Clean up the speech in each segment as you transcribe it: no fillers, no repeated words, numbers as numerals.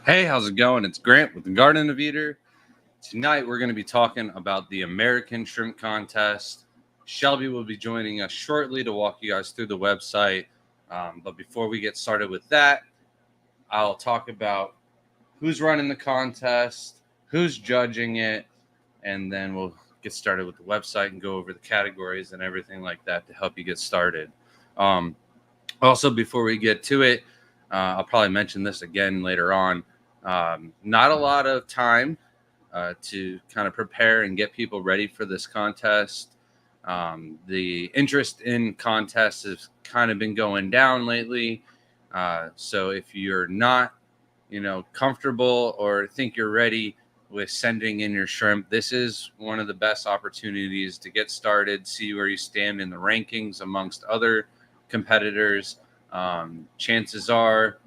Hey, how's it going? It's Grant with the Garden of Eater. Tonight we're going to be talking about the American Shrimp Contest. Shelby will be joining us shortly to walk you guys through the website. But before we get started with that, I'll talk about who's running the contest, who's judging it, and then we'll get started with the website and go over the categories and everything like that to help you get started. Also, before we get to it, I'll probably mention this again later on. Not a lot of time to kind of prepare and get people ready for this contest. The interest in contests has kind of been going down lately. So if you're not, comfortable or think you're ready with sending in your shrimp, this is one of the best opportunities to get started, see where you stand in the rankings amongst other competitors. Chances are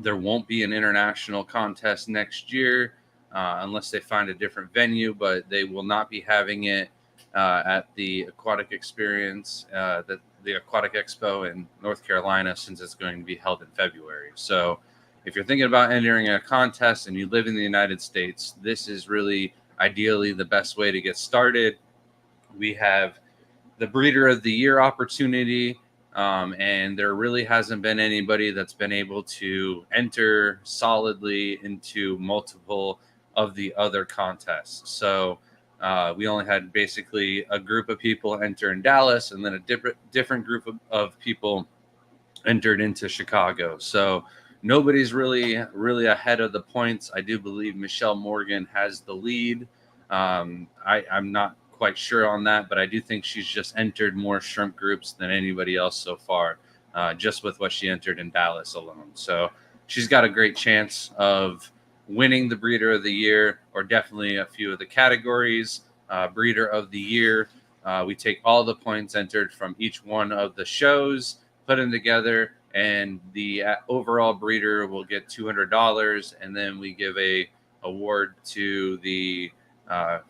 there won't be an international contest next year unless they find a different venue, but they will not be having it at the Aquatic Experience, the Aquatic Expo in North Carolina, since it's going to be held in February. So if you're thinking about entering a contest and you live in the United States, this is really ideally the best way to get started. We have the Breeder of the Year opportunity. And there really hasn't been anybody that's been able to enter solidly into multiple of the other contests. So we only had basically a group of people enter in Dallas, and then a different group of people entered into Chicago. So nobody's really ahead of the points. I do believe Michelle Morgan has the lead. I'm not quite sure on that, but I do think she's just entered more shrimp groups than anybody else so far, just with what she entered in Dallas alone. So she's got a great chance of winning the Breeder of the Year, or definitely a few of the categories. Breeder of the Year, we take all the points entered from each one of the shows, put them together, and the overall breeder will get $200, and then we give a award to the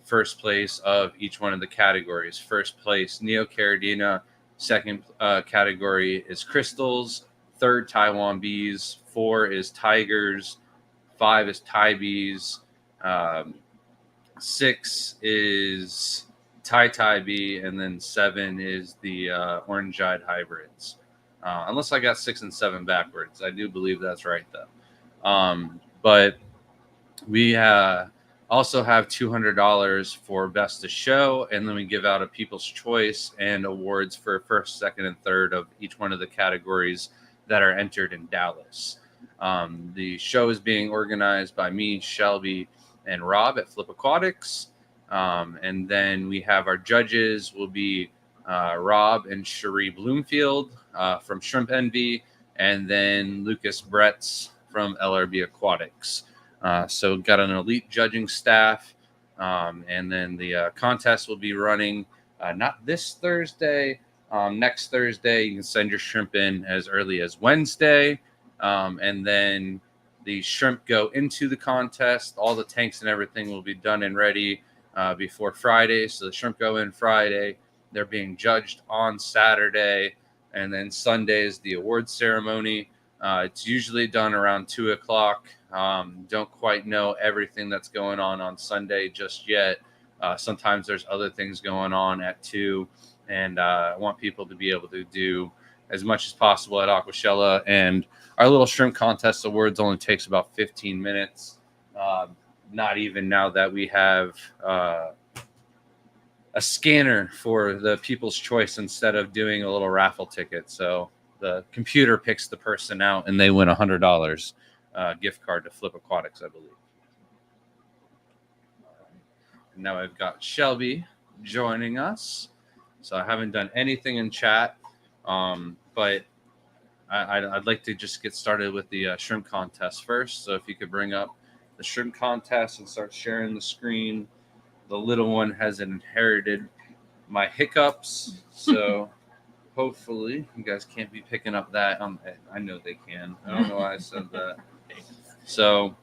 first place of each one of the categories. First place, Neocaridina. Second category is Crystals. Third, Taiwan Bees. 4 is Tigers. 5 is Thai Bees. 6 is Tai Bee. And then 7 is the Orange-eyed Hybrids. Unless I got 6 and 7 backwards. I do believe that's right, though. But we also have $200 for Best of Show, and then we give out a People's Choice and awards for first, second, and third of each one of the categories that are entered in Dallas. The show is being organized by me, Shelby, and Rob at Flip Aquatics. And then we have our judges will be Rob and Cherie Bloomfield from Shrimp Envy, and then Lucas Bretz from LRB Aquatics. So got an elite judging staff, and then the contest will be running not this Thursday, next Thursday. You can send your shrimp in as early as Wednesday, and then the shrimp go into the contest. All the tanks and everything will be done and ready before Friday. So the shrimp go in Friday. They're being judged on Saturday, and then Sunday is the award ceremony. It's usually done around 2 o'clock. Don't quite know everything that's going on Sunday just yet. Sometimes there's other things going on at 2, and I want people to be able to do as much as possible at Aquashella. And our little shrimp contest awards only takes about 15 minutes. Not even now that we have a scanner for the People's Choice instead of doing a little raffle ticket. So the computer picks the person out, and they win $100 gift card to Flip Aquatics, I believe. And now I've got Shelby joining us. So I haven't done anything in chat, but I'd like to just get started with the shrimp contest first. So if you could bring up the shrimp contest and start sharing the screen. The little one has inherited my hiccups, so hopefully you guys can't be picking up that. I know they can. I don't know why I said that. So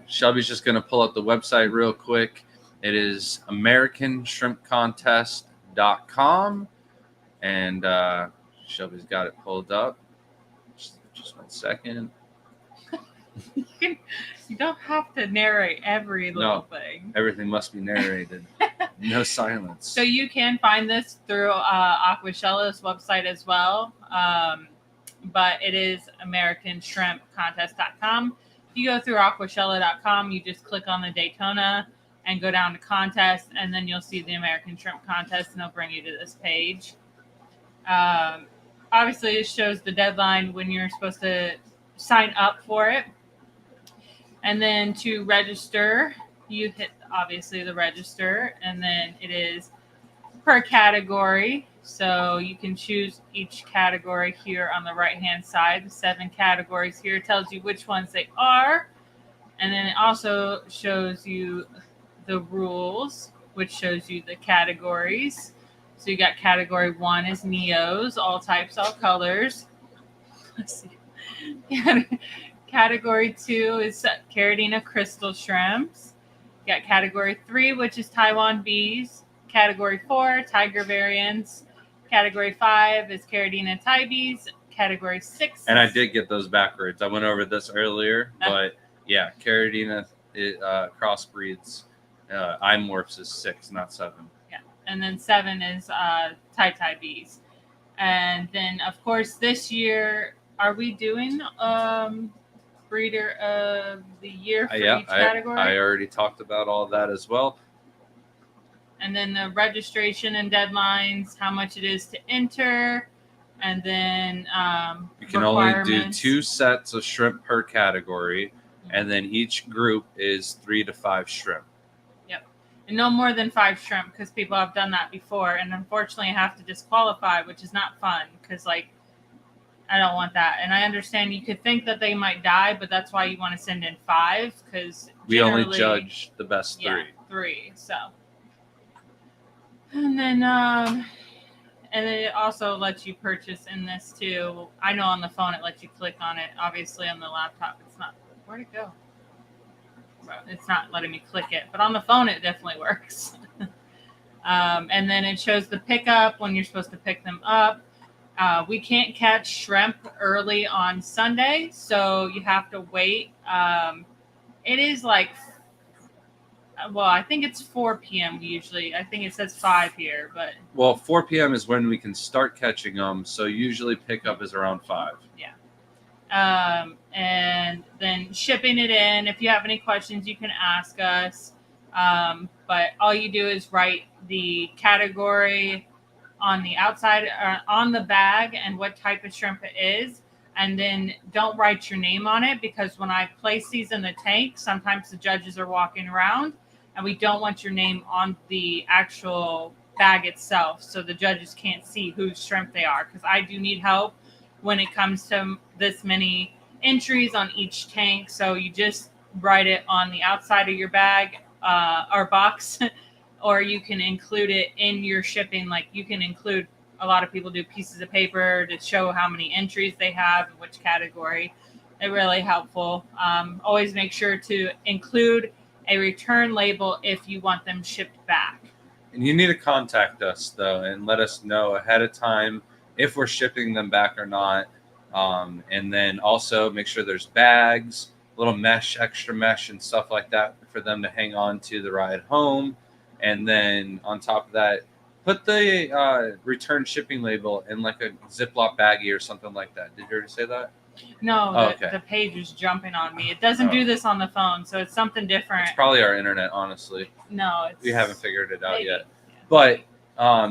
Shelby's just going to pull up the website real quick. It is AmericanShrimpContest.com, and Shelby's got it pulled up. Just 1 second. You don't have to narrate every little thing. Everything must be narrated. No silence. So you can find this through Aquacella's website as well, but it is AmericanShrimpContest.com. If you go through Aquacella.com, you just click on the Daytona and go down to contest, and then you'll see the American Shrimp Contest, and it'll bring you to this page. Obviously, it shows the deadline when you're supposed to sign up for it. And then to register, you hit obviously the register, and then it is per category. So you can choose each category here on the right hand side. The 7 categories here tells you which ones they are. And then it also shows you the rules, which shows you the categories. So you got category 1 is Neos, all types, all colors. Let's see. Category 2 is Caridina crystal shrimps. You got category 3, which is Taiwan bees. Category 4, tiger variants. Category 5 is Caridina Thai bees. Category 6. And I did get those backwards. I went over this earlier, but yeah, Caridina crossbreeds. Imorphs is 6, not 7. Yeah, and then 7 is Thai bees. And then, of course, this year, are we doing breeder of the year for each category? I already talked about all that as well. And then the registration and deadlines, how much it is to enter, and then you can only do 2 sets of shrimp per category, and then each group is 3 to 5 shrimp. Yep, and no more than 5 shrimp, because people have done that before, and unfortunately have to disqualify, which is not fun, because I don't want that. And I understand you could think that they might die, but that's why you want to send in 5, because we only judge the best 3. Yeah, 3. So, and then it also lets you purchase in this too. I know on the phone it lets you click on it. Obviously on the laptop it's not. Where'd it go? It's not letting me click it, but on the phone it definitely works. And then it shows the pickup when you're supposed to pick them up. We can't catch shrimp early on Sunday, so you have to wait. It is like, well, I think it's 4 p.m. usually. I think it says 5 here, but... Well, 4 p.m. is when we can start catching them, so usually pickup is around 5. Yeah. And then shipping it in. If you have any questions, you can ask us. But all you do is write the category on the outside, on the bag, and what type of shrimp it is. And then don't write your name on it, because when I place these in the tank, sometimes the judges are walking around, and we don't want your name on the actual bag itself, so the judges can't see whose shrimp they are, because I do need help when it comes to this many entries on each tank. So you just write it on the outside of your bag or box, or you can include it in your shipping. Like you can include, a lot of people do pieces of paper to show how many entries they have in which category. They're really helpful. Always make sure to include a return label if you want them shipped back. And you need to contact us, though, and let us know ahead of time if we're shipping them back or not. And then also make sure there's bags, little mesh, extra mesh, and stuff like that for them to hang on to the ride home. And then on top of that, put the return shipping label in like a Ziploc baggie or something like that. Did you already say that? No, the page is jumping on me. It doesn't do this on the phone, so it's something different. It's probably our internet, honestly. No, we haven't figured it out yet. Yeah. But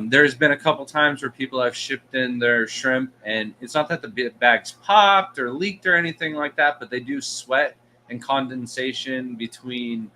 there's been a couple times where people have shipped in their shrimp, and it's not that the bags popped or leaked or anything like that, but they do sweat and condensation between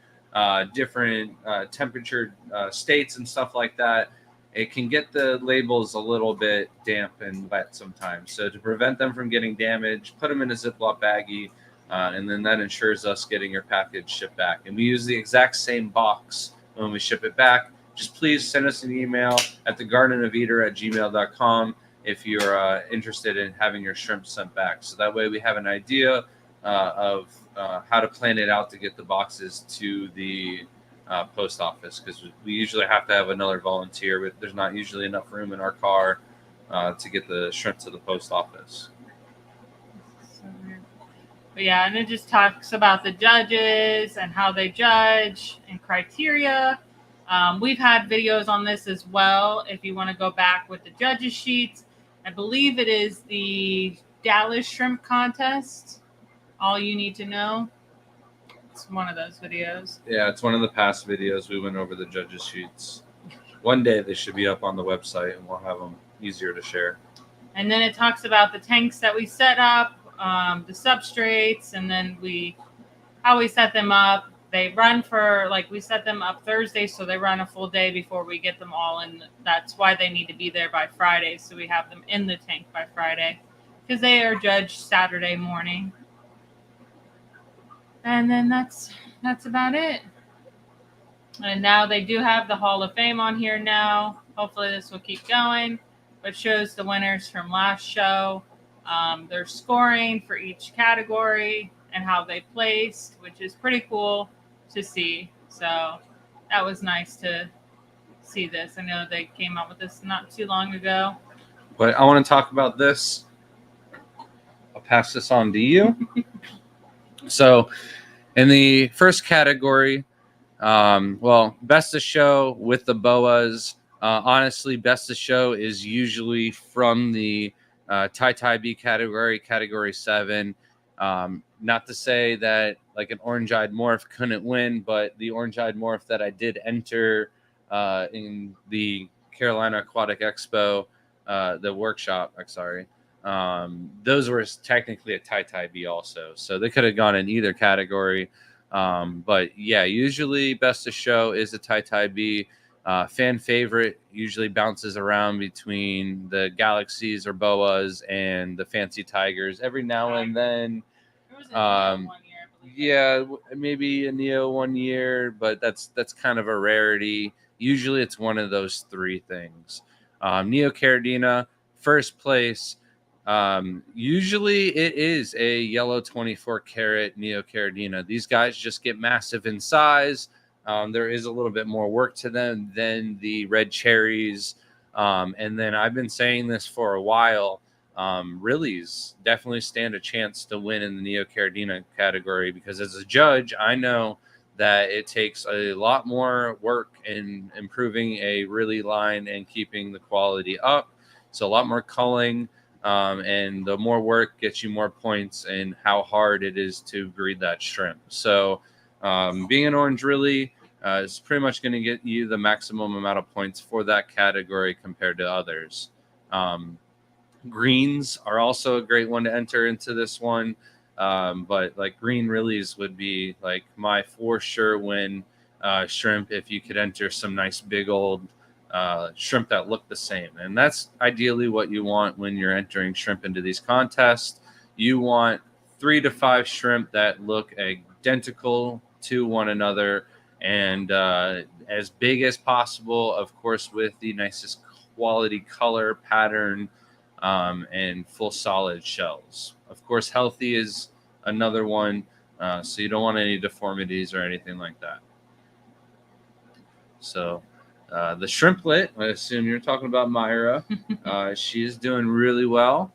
different temperature states and stuff like that. It can get the labels a little bit damp and wet sometimes. So to prevent them from getting damaged, put them in a Ziploc baggie, and then that ensures us getting your package shipped back. And we use the exact same box when we ship it back. Just please send us an email at thegardenofeater@gmail.com if you're interested in having your shrimp sent back. So that way we have an idea of how to plan it out to get the boxes to the post office, because we usually have to have another volunteer, but there's not usually enough room in our car to get the shrimp to the post office. But yeah, and it just talks about the judges and how they judge and criteria. We've had videos on this as well. If you want to go back with the judges sheets, I believe it is the Dallas Shrimp Contest. All you need to know. It's one of those videos. Yeah, it's one of the past videos. We went over the judges sheets. One day they should be up on the website, and we'll have them easier to share. And then it talks about the tanks that we set up, the substrates, and then how we set them up. They run for, like, we set them up Thursday, so they run a full day before we get them all in. That's why they need to be there by Friday, so we have them in the tank by Friday, because they are judged Saturday morning. And then that's about it. And now they do have the Hall of Fame on here now. Hopefully this will keep going. But shows the winners from last show, their scoring for each category and how they placed, which is pretty cool to see. So that was nice to see this. I know they came out with this not too long ago. But I want to talk about this. I'll pass this on to you. So in the first category, best of show with the boas. Honestly, best of show is usually from the tie B category, category 7. Not to say that like an orange-eyed morph couldn't win, but the orange-eyed morph that I did enter in the Carolina Aquatic Expo, the workshop, those were technically a tie B also. So they could have gone in either category. But yeah, usually best of show is a tie B. Fan favorite usually bounces around between the Galaxies or Boas and the Fancy Tigers every now and then. Yeah, maybe a Neo one year, but that's kind of a rarity. Usually it's one of those three things. Neo Caradina, first place. Usually it is a yellow 24 karat Neo Caradina. These guys just get massive in size. There is a little bit more work to them than the red cherries. And then I've been saying this for a while. Rillies definitely stand a chance to win in the Neo Caradina category, because as a judge, I know that it takes a lot more work in improving a Rilly line and keeping the quality up. So a lot more culling. And the more work gets you more points and how hard it is to breed that shrimp. So being an orange Rilly is pretty much going to get you the maximum amount of points for that category compared to others. Greens are also a great one to enter into this one. But like green Rillies would be like my for sure win shrimp if you could enter some nice big old shrimp that look the same. And that's ideally what you want when you're entering shrimp into these contests. You want 3 to 5 shrimp that look identical to one another and as big as possible, of course, with the nicest quality color pattern and full solid shells. Of course, healthy is another one, so you don't want any deformities or anything like that. So the shrimplet, I assume you're talking about Myra. She is doing really well.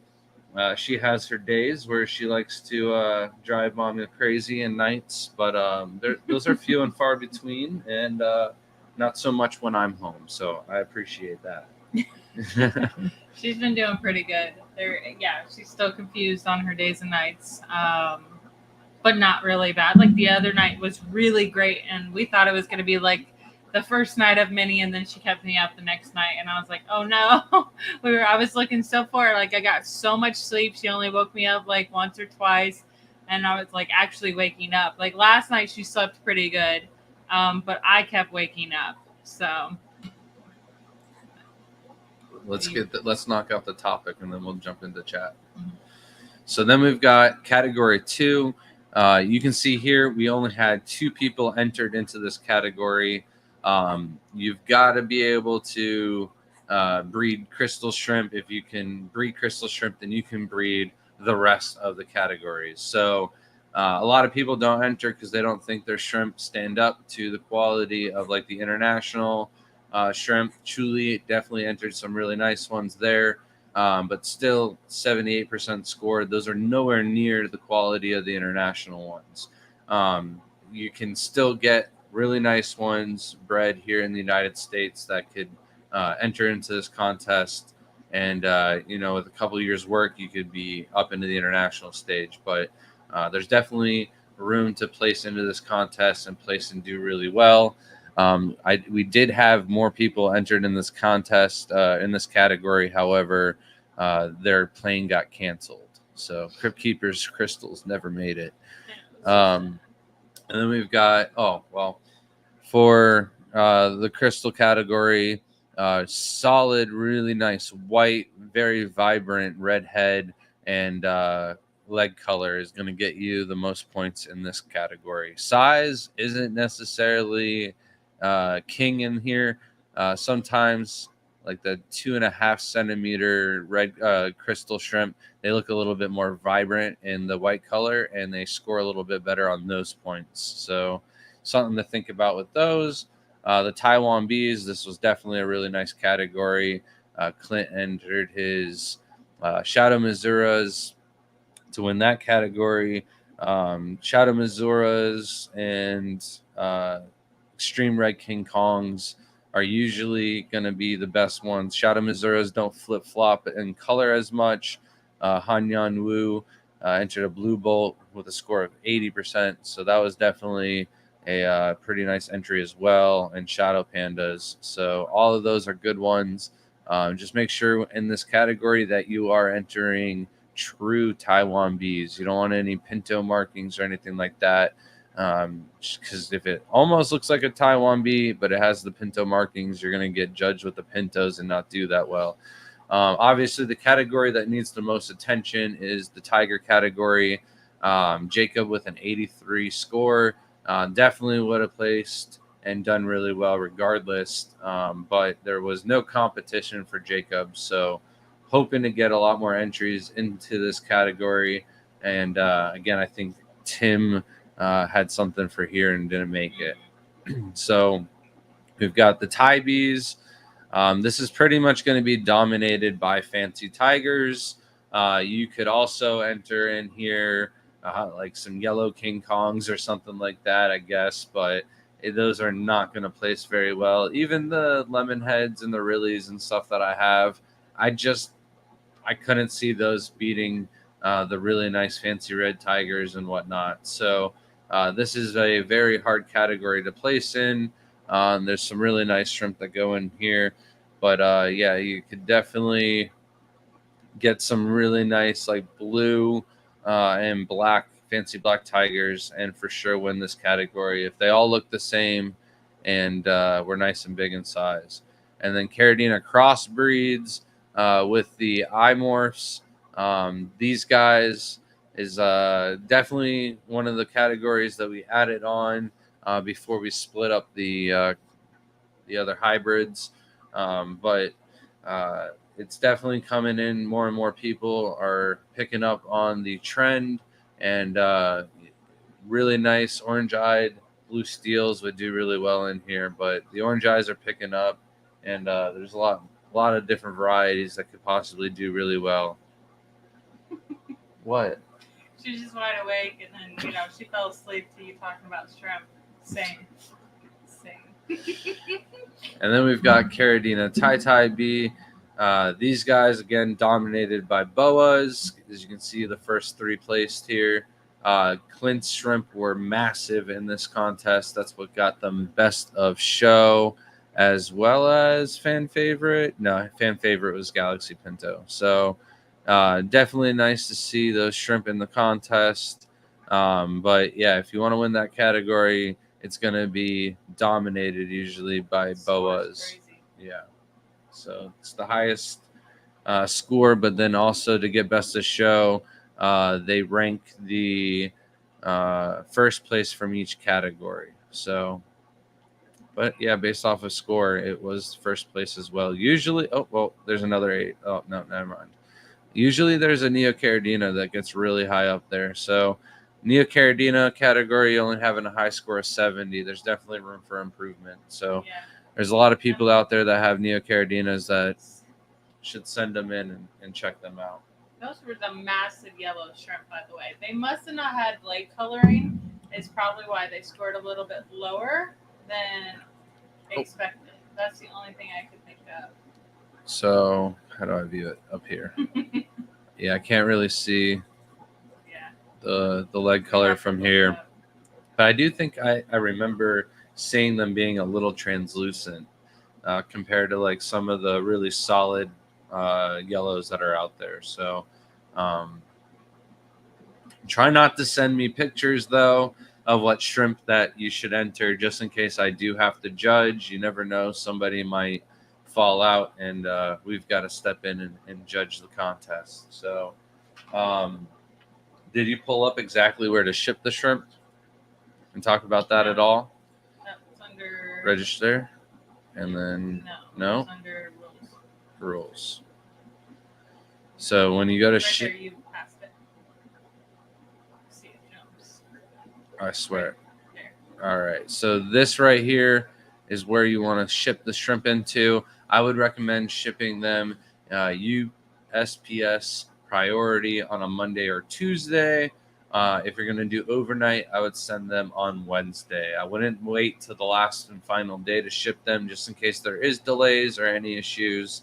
She has her days where she likes to drive mommy crazy and nights, but those are few and far between, and not so much when I'm home. So I appreciate that. She's been doing pretty good. She's still confused on her days and nights, but not really bad. Like the other night was really great, and we thought it was going to be like the first night of Minnie, and then she kept me up the next night, and I was like, oh no. I was looking so forward. Like I got so much sleep. She only woke me up like once or twice, and I was like actually waking up. Like last night she slept pretty good, but I kept waking up. So let's knock out the topic, and then we'll jump into chat. Mm-hmm. So then we've got category 2. You can see here we only had 2 people entered into this category. You've got to be able to breed crystal shrimp. If you can breed crystal shrimp, then you can breed the rest of the categories. So a lot of people don't enter because they don't think their shrimp stand up to the quality of like the international shrimp. Chuli definitely entered some really nice ones there. but still 78% scored. Those are nowhere near the quality of the international ones. You can still get really nice ones bred here in the United States that could enter into this contest. And, with a couple of years' work, you could be up into the international stage. But there's definitely room to place into this contest and place and do really well. We did have more people entered in this contest in this category. However, their plane got canceled. So Crypt Keeper's crystals never made it. And then we've got, for the crystal category, solid, really nice white, very vibrant red head and leg color is going to get you the most points in this category. Size isn't necessarily king in here. Sometimes, like the 2.5 centimeter red crystal shrimp, they look a little bit more vibrant in the white color and they score a little bit better on those points. So something to think about with those. The Taiwan bees, this was definitely a really nice category. Clint entered his Shadow Mizuras to win that category. Shadow Mizuras and Extreme Red King Kongs are usually going to be the best ones. Shadow Mizuras don't flip-flop in color as much. Han Yan Wu entered a Blue Bolt with a score of 80%, so that was definitely a pretty nice entry as well, and Shadow Pandas. So all of those are good ones. Just make sure in this category that you are entering true Taiwan bees. You don't want any pinto markings or anything like that, because if it almost looks like a Taiwan bee but it has the pinto markings, you're going to get judged with the pintos and not do that well. Obviously, the category that needs the most attention is the tiger category. Jacob with an 83 score definitely would have placed and done really well regardless, but there was no competition for Jacob, so hoping to get a lot more entries into this category. And again, I think Tim had something for here and didn't make it. So we've got the Thai bees. This is pretty much going to be dominated by fancy tigers. You could also enter in here like some yellow King Kongs or something like that, I guess, but those are not going to place very well. Even the lemon heads and the Rillies and stuff that I have, I couldn't see those beating the really nice fancy red tigers and whatnot. So this is a very hard category to place in. There's some really nice shrimp that go in here, but yeah, you could definitely get some really nice like blue and black, fancy black tigers, and for sure win this category if they all look the same and were nice and big in size. And then Caridina crossbreeds with the iMorphs. These guys is definitely one of the categories that we added on before we split up the other hybrids, but it's definitely coming in. More and more people are picking up on the trend, and really nice orange-eyed blue steels would do really well in here. But the orange eyes are picking up, and there's a lot of different varieties that could possibly do really well. What? She was just wide awake, and then she fell asleep to you talking about shrimp. Same. And then we've got Caridina Tai bee. These guys, again, dominated by boas. As you can see, the first three placed here. Clint's shrimp were massive in this contest. That's what got them best of show, as well as fan favorite. No, fan favorite was Galaxy Pinto. So definitely nice to see those shrimp in the contest. But yeah, if you want to win that category, it's going to be dominated usually by boas. Yeah. So it's the highest score, but then also to get best of show, they rank the first place from each category. So, but yeah, based off of score, it was first place as well. Usually, there's another 8. Oh, no, never mind. Usually there's a Neocaridina that gets really high up there. So Neocaridina category only having a high score of 70. There's definitely room for improvement. So there's a lot of people out there that have Neocaridinas that should send them in and check them out. Those were the massive yellow shrimp, by the way. They must have not had leg coloring. Is probably why they scored a little bit lower than expected. That's the only thing I could think of. So how do I view it up here? Yeah, I can't really see the leg color from here. But I do think I remember seeing them being a little translucent compared to like some of the really solid yellows that are out there. So try not to send me pictures though of what shrimp that you should enter, just in case I do have to judge. You never know, somebody might fall out, and we've got to step in and judge the contest. So did you pull up exactly where to ship the shrimp and talk about that at all? That's under register, and then no? It's under rules. So when you go to ship, you passed it. See, it jumps. I swear. There. All right. So this right here is where you want to ship the shrimp into. I would recommend shipping them USPS priority on a Monday or Tuesday. If you're going to do overnight, I would send them on Wednesday. I wouldn't wait till the last and final day to ship them, just in case there is delays or any issues.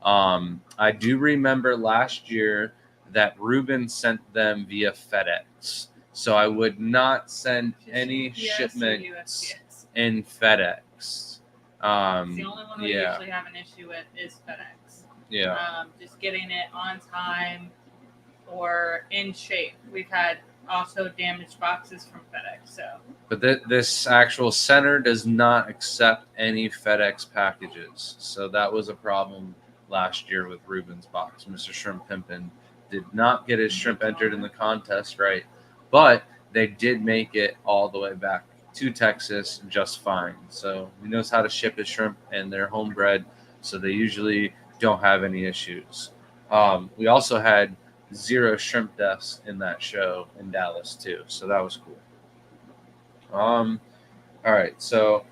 I do remember last year that Ruben sent them via FedEx. So I would not send any shipments in FedEx. The only one we usually have an issue with is FedEx. Yeah. Just getting it on time or in shape. We've had also damaged boxes from FedEx. So, but this actual center does not accept any FedEx packages. So that was a problem last year with Ruben's box. Mr. Shrimp Pimpin did not get his shrimp entered in the contest right, but they did make it all the way back to Texas just fine. So he knows how to ship his shrimp, and they're homebred, so they usually don't have any issues. We also had 0 shrimp deaths in that show in Dallas too, so that was cool. All right, so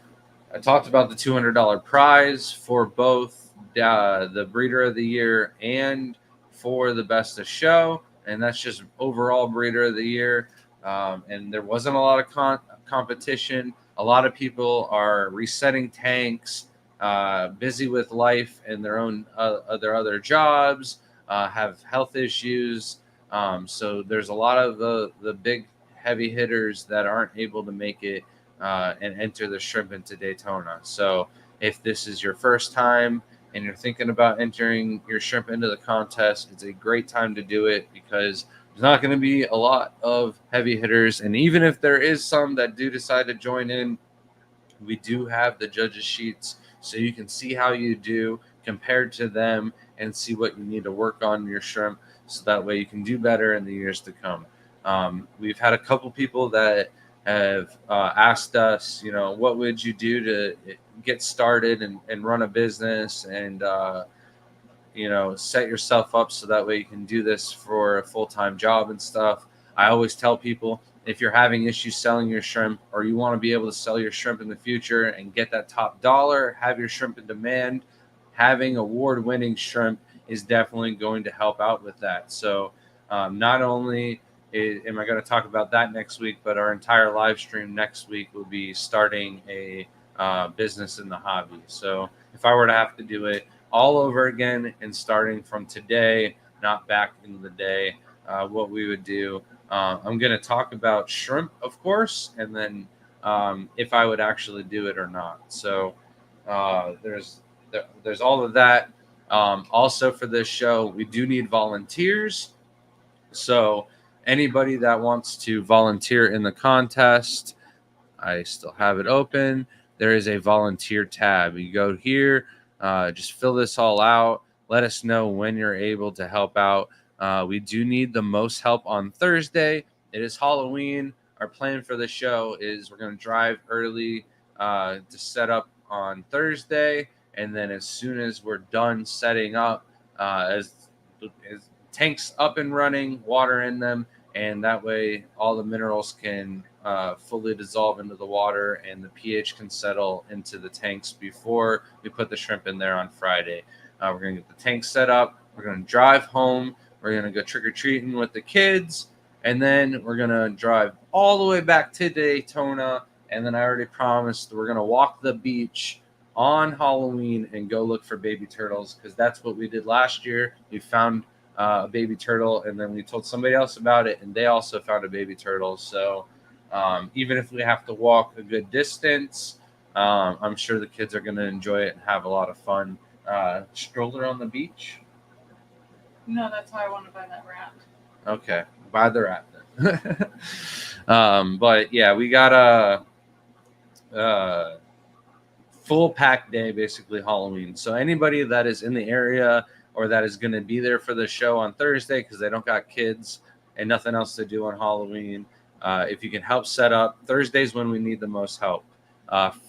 I talked about the $200 prize for both the Breeder of the Year and for the Best of Show, and that's just overall Breeder of the Year. And there wasn't a lot of competition. A lot of people are resetting tanks, busy with life and their own their other jobs, have health issues. So there's a lot of the big heavy hitters that aren't able to make it and enter the shrimp into Daytona. So if this is your first time and you're thinking about entering your shrimp into the contest, it's a great time to do it, because there's not going to be a lot of heavy hitters. And even if there is some that do decide to join in, we do have the judges sheets, so you can see how you do compared to them and see what you need to work on your shrimp, so that way you can do better in the years to come. We've had a couple people that have asked us, what would you do to get started and run a business and, set yourself up so that way you can do this for a full-time job and stuff. I always tell people, if you're having issues selling your shrimp, or you want to be able to sell your shrimp in the future and get that top dollar, have your shrimp in demand, having award-winning shrimp is definitely going to help out with that. So not only am I going to talk about that next week, but our entire live stream next week will be starting a business in the hobby. So if I were to have to do it all over again and starting from today, not back in the day, what we would do, I'm going to talk about shrimp, of course, and then if I would actually do it or not. So there's all of that. Also for this show, we do need volunteers. So anybody that wants to volunteer in the contest, I still have it open. There is a volunteer tab. You go here, just fill this all out. Let us know when you're able to help out. We do need the most help on Thursday. It is Halloween. Our plan for the show is we're going to drive early to set up on Thursday. And then as soon as we're done setting up, as tanks up and running, water in them, and that way all the minerals can fully dissolve into the water and the pH can settle into the tanks before we put the shrimp in there on Friday. We're going to get the tank set up. We're going to drive home. We're going to go trick-or-treating with the kids. And then we're going to drive all the way back to Daytona. And then I already promised we're going to walk the beach on Halloween and go look for baby turtles, because that's what we did last year. We found a baby turtle, and then we told somebody else about it, and they also found a baby turtle. So even if we have to walk a good distance, I'm sure the kids are going to enjoy it and have a lot of fun. Stroller on the beach? No, that's how I want to buy that rat. Okay, buy the rat then. But yeah, we got a full pack day, basically Halloween. So anybody that is in the area or that is going to be there for the show on Thursday because they don't got kids and nothing else to do on Halloween, if you can help set up. Thursday's when we need the most help.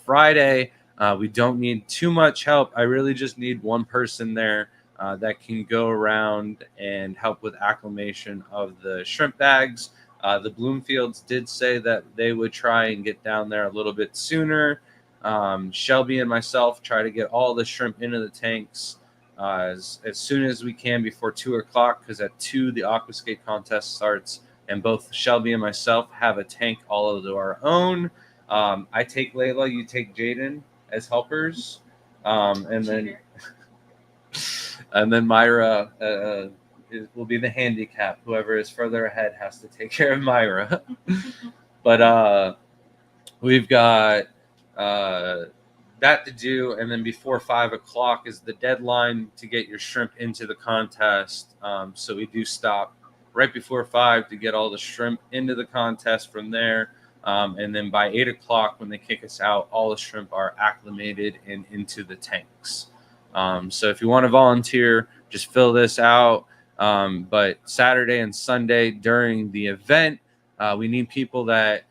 Friday, we don't need too much help. I really just need one person there that can go around and help with acclimation of the shrimp bags. The Bloomfields did say that they would try and get down there a little bit sooner. Shelby and myself try to get all the shrimp into the tanks as soon as we can before 2 o'clock, because at 2 the aquascape contest starts, and both Shelby and myself have a tank all of our own. I take Layla, you take Jaden as helpers, and then Myra will be the handicap. Whoever is further ahead has to take care of Myra. But we've got that to do, and then before 5 o'clock is the deadline to get your shrimp into the contest. So we do stop right before 5 to get all the shrimp into the contest from there. And then by 8 o'clock, when they kick us out, all the shrimp are acclimated and into the tanks. So if you want to volunteer, just fill this out. But Saturday and Sunday during the event, we need people that,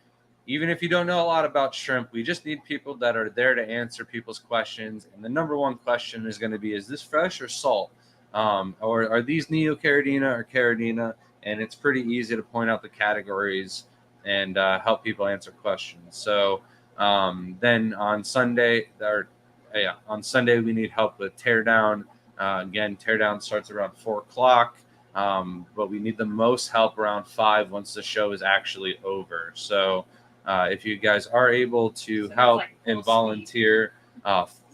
even if you don't know a lot about shrimp, we just need people that are there to answer people's questions. And the number one question is going to be, is this fresh or salt? Or are these Neocaridina or Caridina? And it's pretty easy to point out the categories and help people answer questions. So then on Sunday, we need help with teardown. Again, teardown starts around 4 o'clock, but we need the most help around 5 once the show is actually over. So if you guys are able to help and volunteer,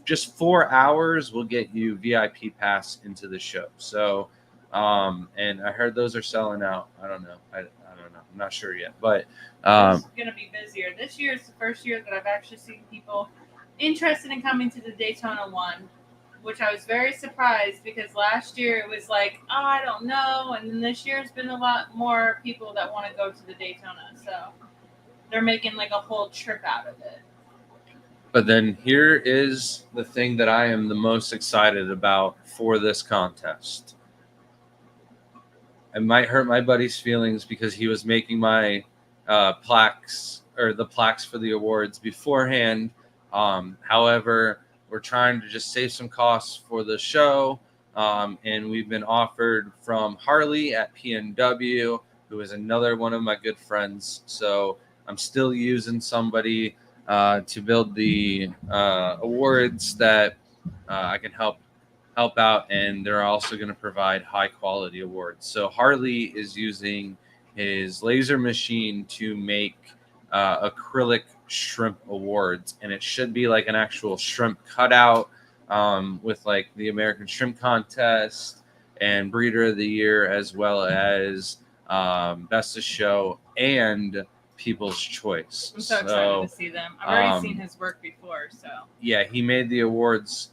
just 4 hours will get you VIP pass into the show. So, and I heard those are selling out. I don't know. I don't know. I'm not sure yet, but it's going to be busier. This year is the first year that I've actually seen people interested in coming to the Daytona one, which I was very surprised, because last year it was like, oh, I don't know. And then this year has been a lot more people that want to go to the Daytona. So they're making like a whole trip out of it. But then here is the thing that I am the most excited about for this contest. It might hurt my buddy's feelings because he was making my plaques, or the plaques for the awards, beforehand. However, we're trying to just save some costs for the show. And we've been offered from Harley at PNW, who is another one of my good friends. So I'm still using somebody to build the awards that I can help out, and they're also going to provide high quality awards. So Harley is using his laser machine to make acrylic shrimp awards, and it should be like an actual shrimp cutout with like the American Shrimp Contest and Breeder of the Year, as well as Best of Show and People's Choice. I'm so excited to see them. I've already seen his work before. So yeah, he made the awards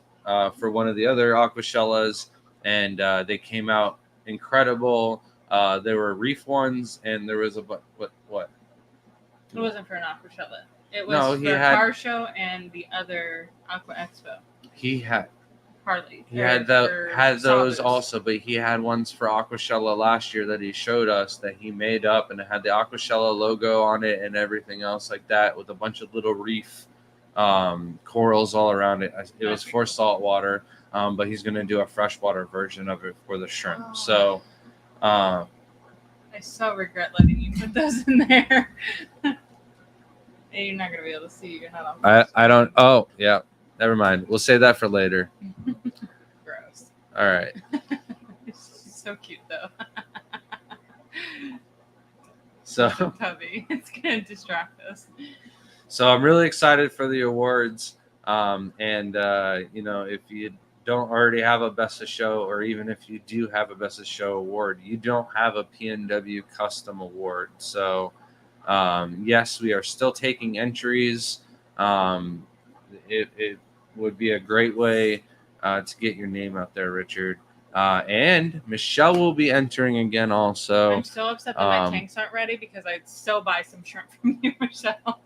for one of the other Aquashellas, and they came out incredible. There were reef ones, and there was what? It wasn't for an Aquashella. It was for a car show and the other Aqua Expo. He had Harley. He had those also, but he had ones for Aquashella last year that he showed us that he made up, and it had the Aquashella logo on it and everything else like that, with a bunch of little reef corals all around it. It was for saltwater, but he's going to do a freshwater version of it for the shrimp. So I so regret letting you put those in there. You're not going to be able to see. You're not on. I don't. Oh, yeah. Never mind. We'll save that for later. Gross. All right. She's so cute though. So Tubby. It's gonna distract us. So I'm really excited for the awards. If you don't already have a Best of Show, or even if you do have a Best of Show award, you don't have a PNW Custom Award. So, yes, we are still taking entries. It would be a great way to get your name out there, Richard. And Michelle will be entering again also. I'm so upset that my tanks aren't ready because I'd still buy some shrimp from you, Michelle.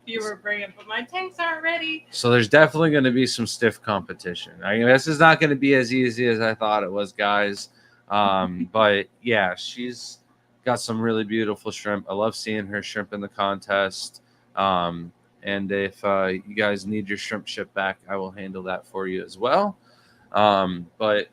You were bringing, but my tanks aren't ready. So there's definitely going to be some stiff competition. I mean, this is not going to be as easy as I thought it was, guys. But yeah, she's got some really beautiful shrimp. I love seeing her shrimp in the contest. And if you guys need your shrimp shipped back, I will handle that for you as well. But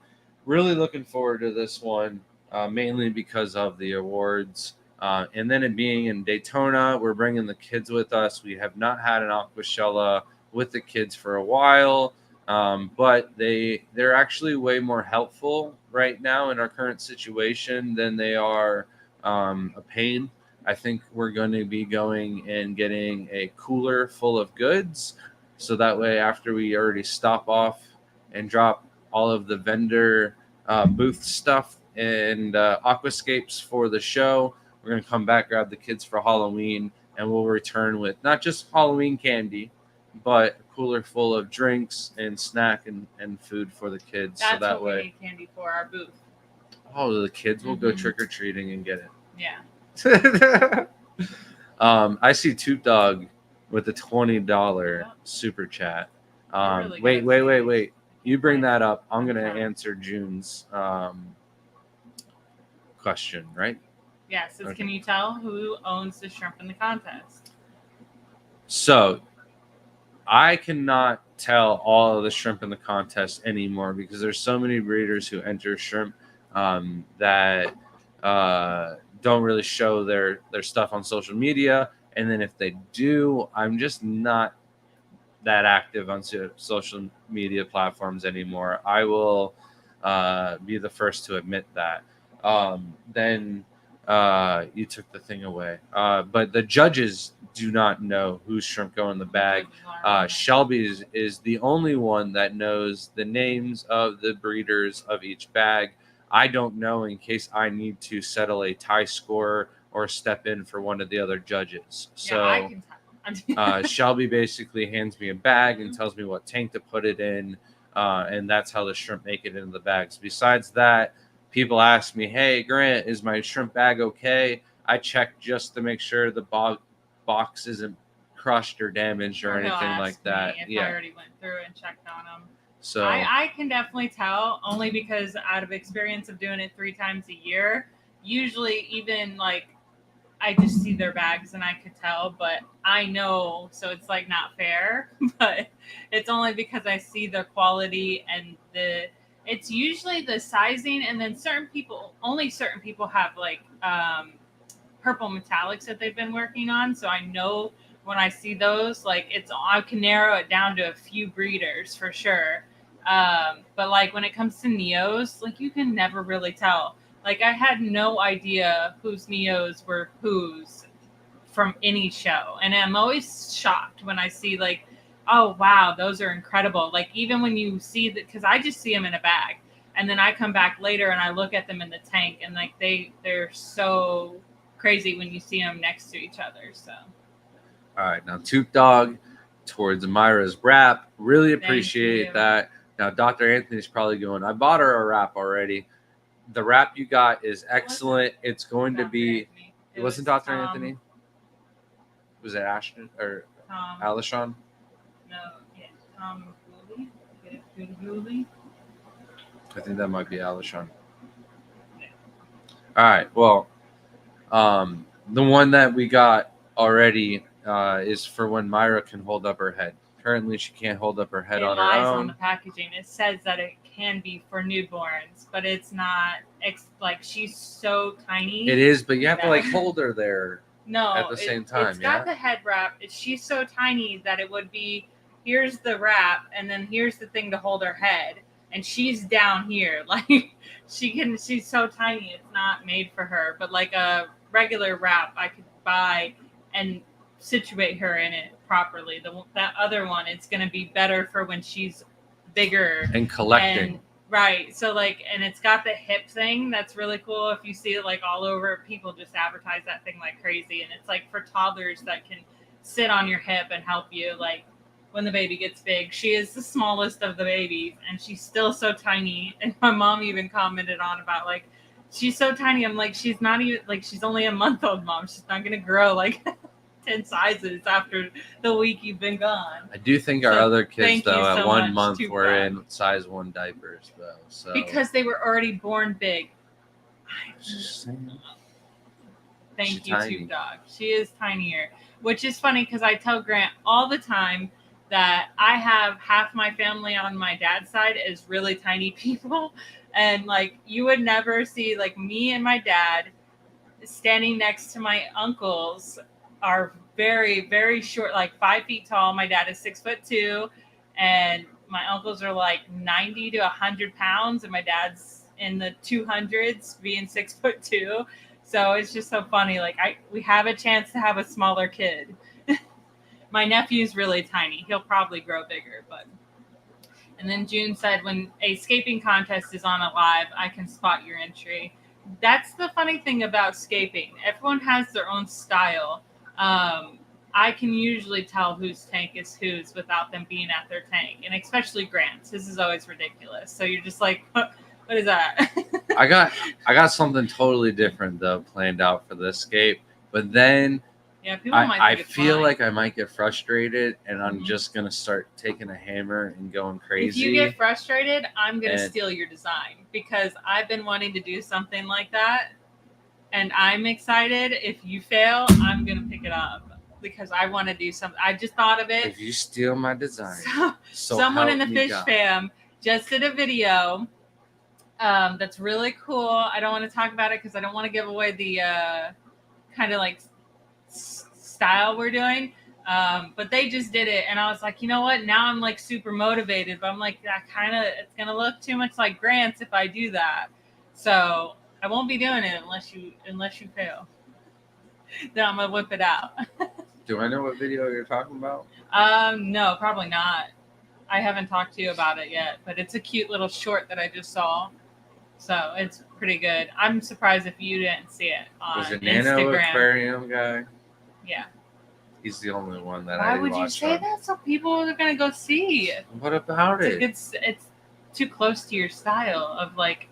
really looking forward to this one, mainly because of the awards. And then it being in Daytona, we're bringing the kids with us. We have not had an Aquashella with the kids for a while, but they're actually way more helpful right now in our current situation than they are a pain. I think we're going to be going and getting a cooler full of goods, so that way after we already stop off and drop all of the vendor booth stuff and aquascapes for the show, we're going to come back, grab the kids for Halloween, and we'll return with not just Halloween candy, but a cooler full of drinks and snack and food for the kids. That's so that what way, we need candy for our booth. Oh, the kids will go trick-or-treating and get it. Yeah. I see Toot Dog with a $20 super chat. Really Wait. You bring that up. I'm going to answer June's question, right? Yes. Okay. Can you tell who owns the shrimp in the contest? So I cannot tell all of the shrimp in the contest anymore because there's so many breeders who enter shrimp that don't really show their stuff on social media. And then if they do, I'm just not that active on social media platforms anymore. I will be the first to admit that. Then you took the thing away. But the judges do not know whose shrimp go in the bag. Shelby is the only one that knows the names of the breeders of each bag. I don't know in case I need to settle a tie score or step in for one of the other judges. So I can tell. Shelby basically hands me a bag and tells me what tank to put it in, and that's how the shrimp make it into the bags. Besides that, people ask me, "Hey, Grant, is my shrimp bag okay?" I check just to make sure the box isn't crushed or damaged or anything like that. I already went through and checked on them. So I can definitely tell, only because out of experience of doing it 3 times a year, usually even like I just see their bags and I could tell, but I know, so it's like not fair, but it's only because I see the quality and it's usually the sizing, and then only certain people have like purple metallics that they've been working on. So I know when I see those, like I can narrow it down to a few breeders for sure. But like when it comes to Neos, like you can never really tell. Like I had no idea whose Neos were whose from any show. And I'm always shocked when I see like, oh, wow, those are incredible. Like even when you see that, because I just see them in a bag. And then I come back later and I look at them in the tank, and like they're so crazy when you see them next to each other. So. All right, now Toot Dog towards Myra's wrap. Really appreciate that. Now Dr. Anthony's probably going, I bought her a wrap already. The wrap you got is excellent. It's going to be. It wasn't Dr. Anthony. Was it Ashton or Alishon? No, yeah, Gooley. I think that might be Alishon. Yeah. All right. Well, the one that we got already is for when Myra can hold up her head. Currently, she can't hold up her head on her own. It lies on the packaging. It says that it can be for newborns, but it's not. Like she's so tiny. It is, but you have to like hold her there. No, at the same time. It's got the head wrap. She's so tiny that it would be. Here's the wrap, and then here's the thing to hold her head. and she's down here. Like she's so tiny, it's not made for her. But like a regular wrap, I could buy and situate her in it properly. That other one, it's going to be better for when she's bigger and collecting. Right. So like, and it's got the hip thing. That's really cool. If you see it like all over, people just advertise that thing like crazy. And it's like for toddlers that can sit on your hip and help you. Like when the baby gets big, she is the smallest of the babies and she's still so tiny. And my mom even commented on about like, she's so tiny. I'm like, she's not even like, she's only a month old, mom. She's not going to grow like 10 sizes after the week you've been gone. I do think our other kids, though, at 1 month Too were proud. in size 1 diapers, though. So because they were already born big. Thank you, Tube Dog. She is tinier, which is funny because I tell Grant all the time that I have half my family on my dad's side is really tiny people. And like you would never see like me and my dad standing next to my uncles are very, very short, like 5 feet tall. My dad is 6'2", and my uncles are like 90 to 100 pounds, and my dad's in the 200s, being 6'2". So it's just so funny. Like we have a chance to have a smaller kid. My nephew's really tiny. He'll probably grow bigger, but. And then June said, when a scaping contest is on a live, I can spot your entry. That's the funny thing about scaping. Everyone has their own style. I can usually tell whose tank is whose without them being at their tank, and especially Grant's. This is always ridiculous. So you're just like, what is that? I got something totally different though planned out for this scape, but then yeah, people might think I it's feel fine. like I might get frustrated, and I'm just gonna start taking a hammer and going crazy. If you get frustrated, I'm gonna steal your design because I've been wanting to do something like that, and I'm excited. If you fail, I'm gonna pick it up because I want to do something. I just thought of it. If you steal my design, so someone in the Fish Fam just did a video that's really cool. I don't want to talk about it because I don't want to give away the kind of like style we're doing, but they just did it, and I was like, you know what, now I'm like super motivated, but I'm like, that kind of, it's gonna look too much like Grant's if I do that, so I won't be doing it unless you fail. Then I'm gonna whip it out. Do I know what video you're talking about? No, probably not. I haven't talked to you about it yet, but it's a cute little short that I just saw. So it's pretty good. I'm surprised if you didn't see it on Was it Nano Instagram. Aquarium guy? Yeah. He's the only one that Why I watched. Why would you say that? So people are going to go see. What about it? It's too close to your style of like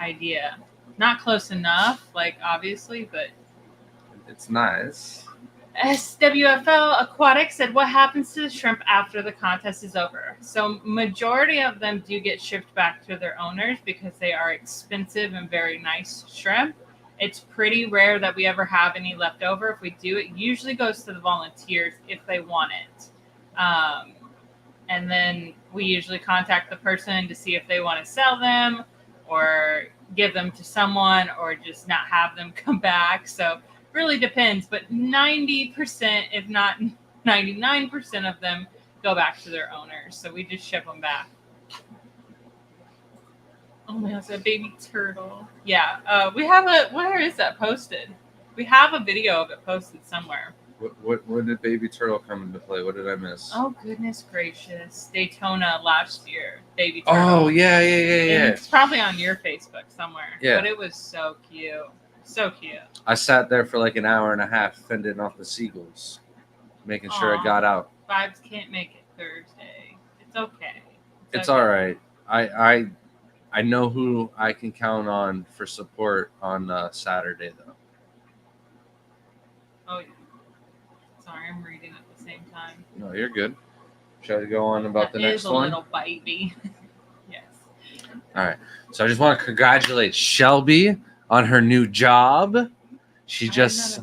idea. Not close enough, like obviously, but it's nice. SWFL Aquatic said, what happens to the shrimp after the contest is over? So majority of them do get shipped back to their owners because they are expensive and very nice shrimp. It's pretty rare that we ever have any left over. If we do, it usually goes to the volunteers if they want it. And then we usually contact the person to see if they want to sell them or give them to someone or just not have them come back. So really depends, but 90%, if not 99% of them go back to their owners. So we just ship them back. Oh my God, it's a baby turtle. Yeah, we have where is that posted? We have a video of it posted somewhere. When did baby turtle come into play? What did I miss? Oh, goodness gracious. Daytona last year, baby turtle. Oh, yeah. And it's probably on your Facebook somewhere. Yeah. But it was so cute. So cute. I sat there for like an hour and a half fending off the seagulls, making sure it got out. Vibes can't make it Thursday. It's okay. It's all right. I know who I can count on for support on Saturday, though. Oh, yeah. Sorry, I'm reading at the same time. No, you're good. Shall we go on about the next one? That is a little baby. Yes. All right. So I just want to congratulate Shelby on her new job. She just...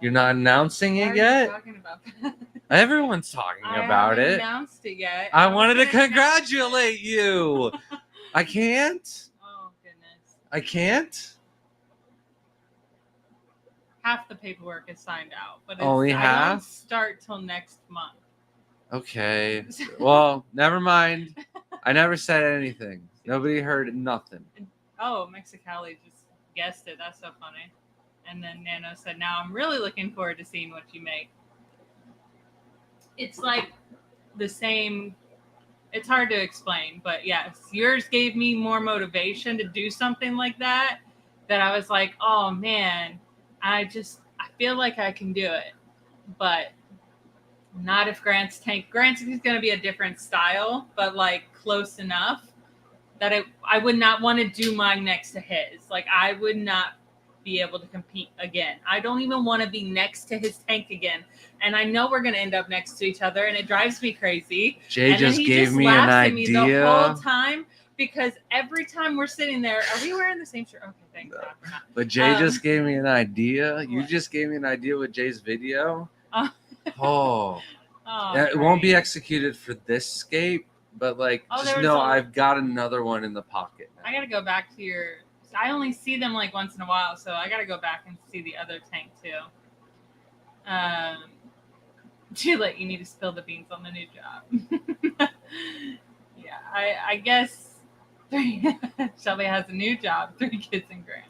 You're not announcing it yet? Talking about that? Everyone's talking about it. I haven't announced it yet. I wanted to congratulate you. I can't. Oh, goodness. I can't. Half the paperwork is signed out, but only half. I don't start till next month. Okay. Well, never mind. I never said anything. Nobody heard nothing. Oh, Mexicali just guessed it. That's so funny. And then Nano said, "Now I'm really looking forward to seeing what you make." It's like the same. It's hard to explain, but yes, yours gave me more motivation to do something like that. That I was like, "Oh man, I feel like I can do it," but not if Grant's tank. Grant's is going to be a different style, but like close enough that I would not want to do mine next to his. Like I would not be able to compete again. I don't even want to be next to his tank again. And I know we're going to end up next to each other, and it drives me crazy. Jay and just then he gave just me an laughs at me idea. the whole time because every time we're sitting there, are we wearing the same shirt? Okay, thanks. No. God, we're not. But Jay just gave me an idea. You What? just gave me an idea with Jay's video. Oh. Oh. Oh, It won't be great. executed for this scape, but like Oh, just there was know a- I've got another one in the pocket now. I got to go back to your. I only see them like once in a while, so I got to go back and see the other tank too. Too late. You need to spill the beans on the new job. Yeah, I guess Shelby has a new job. 3 kids and Grant.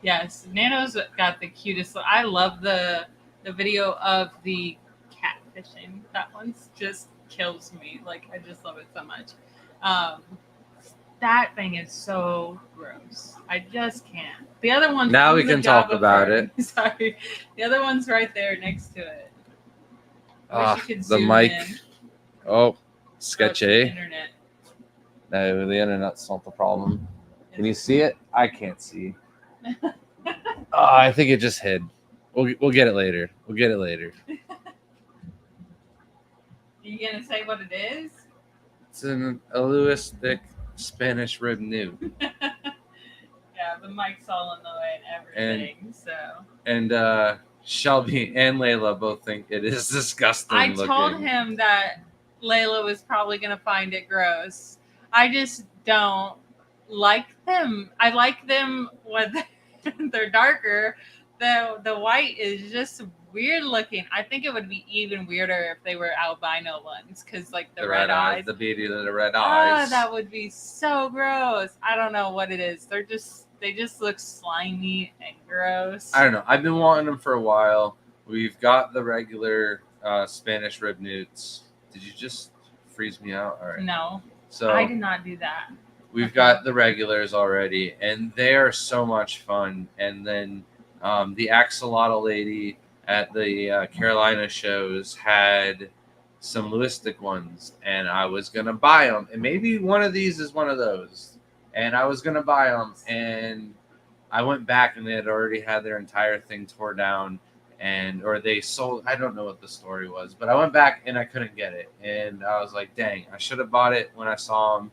Yes, Nano's got the cutest. I love the video of the cat fishing. That one's just kills me. Like I just love it so much. That thing is so gross. I just can't. The other one. Now we can talk about it. Sorry, the other one's right there next to it. I wish you could The zoom mic. in. Oh, Oh, it's the sketchy. internet. No, the internet's not the problem. Can you see it? I can't see. I think it just hid. We'll get it later. We'll get it later. You gonna say what it is? It's an Lewis thick Spanish rib newt. Yeah, the mic's all in the way and everything. And Shelby and Layla both think it is disgusting. I looking. told him that Layla was probably gonna find it gross. I just don't like them. I like them when they're darker. The white is just weird looking. I think it would be even weirder if they were albino ones, because like the red eyes, the beauty of the red eyes. that would be so gross. I don't know what it is. They just look slimy and gross. I don't know. I've been wanting them for a while. We've got the regular Spanish rib newts. Did you just freeze me out? All right. No, So I did not do that. we've got the regulars already, and they are so much fun. And then the axolotl lady at the Carolina shows had some Lewistic ones, and I was gonna buy them. And maybe one of these is one of those. And I was gonna buy them, and I went back, and they had already had their entire thing tore down, or they sold. I don't know what the story was, but I went back and I couldn't get it, and I was like, "Dang, I should have bought it when I saw them."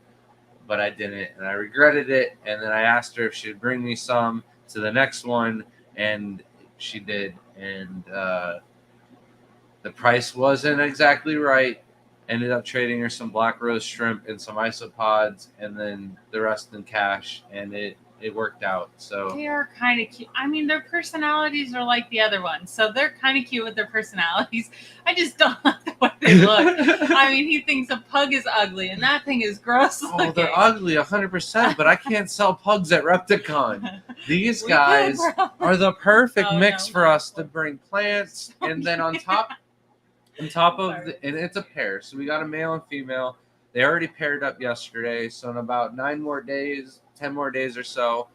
But I didn't, and I regretted it. And then I asked her if she'd bring me some to the next one, and she did. And the price wasn't exactly right. Ended up trading her some black rose shrimp and some isopods, and then the rest in cash, and it worked out. So They are kind of cute. I mean, their personalities are like the other ones, so they're kind of cute with their personalities. I just don't like the way they look. I mean, he thinks a pug is ugly, and that thing is gross looking. Oh, they're ugly 100%, but I can't sell pugs at Repticon. These guys are the perfect mix for us to bring plants, and then on top of and it's a pair. So we got a male and female. They already paired up yesterday. So in about 10 more days or so,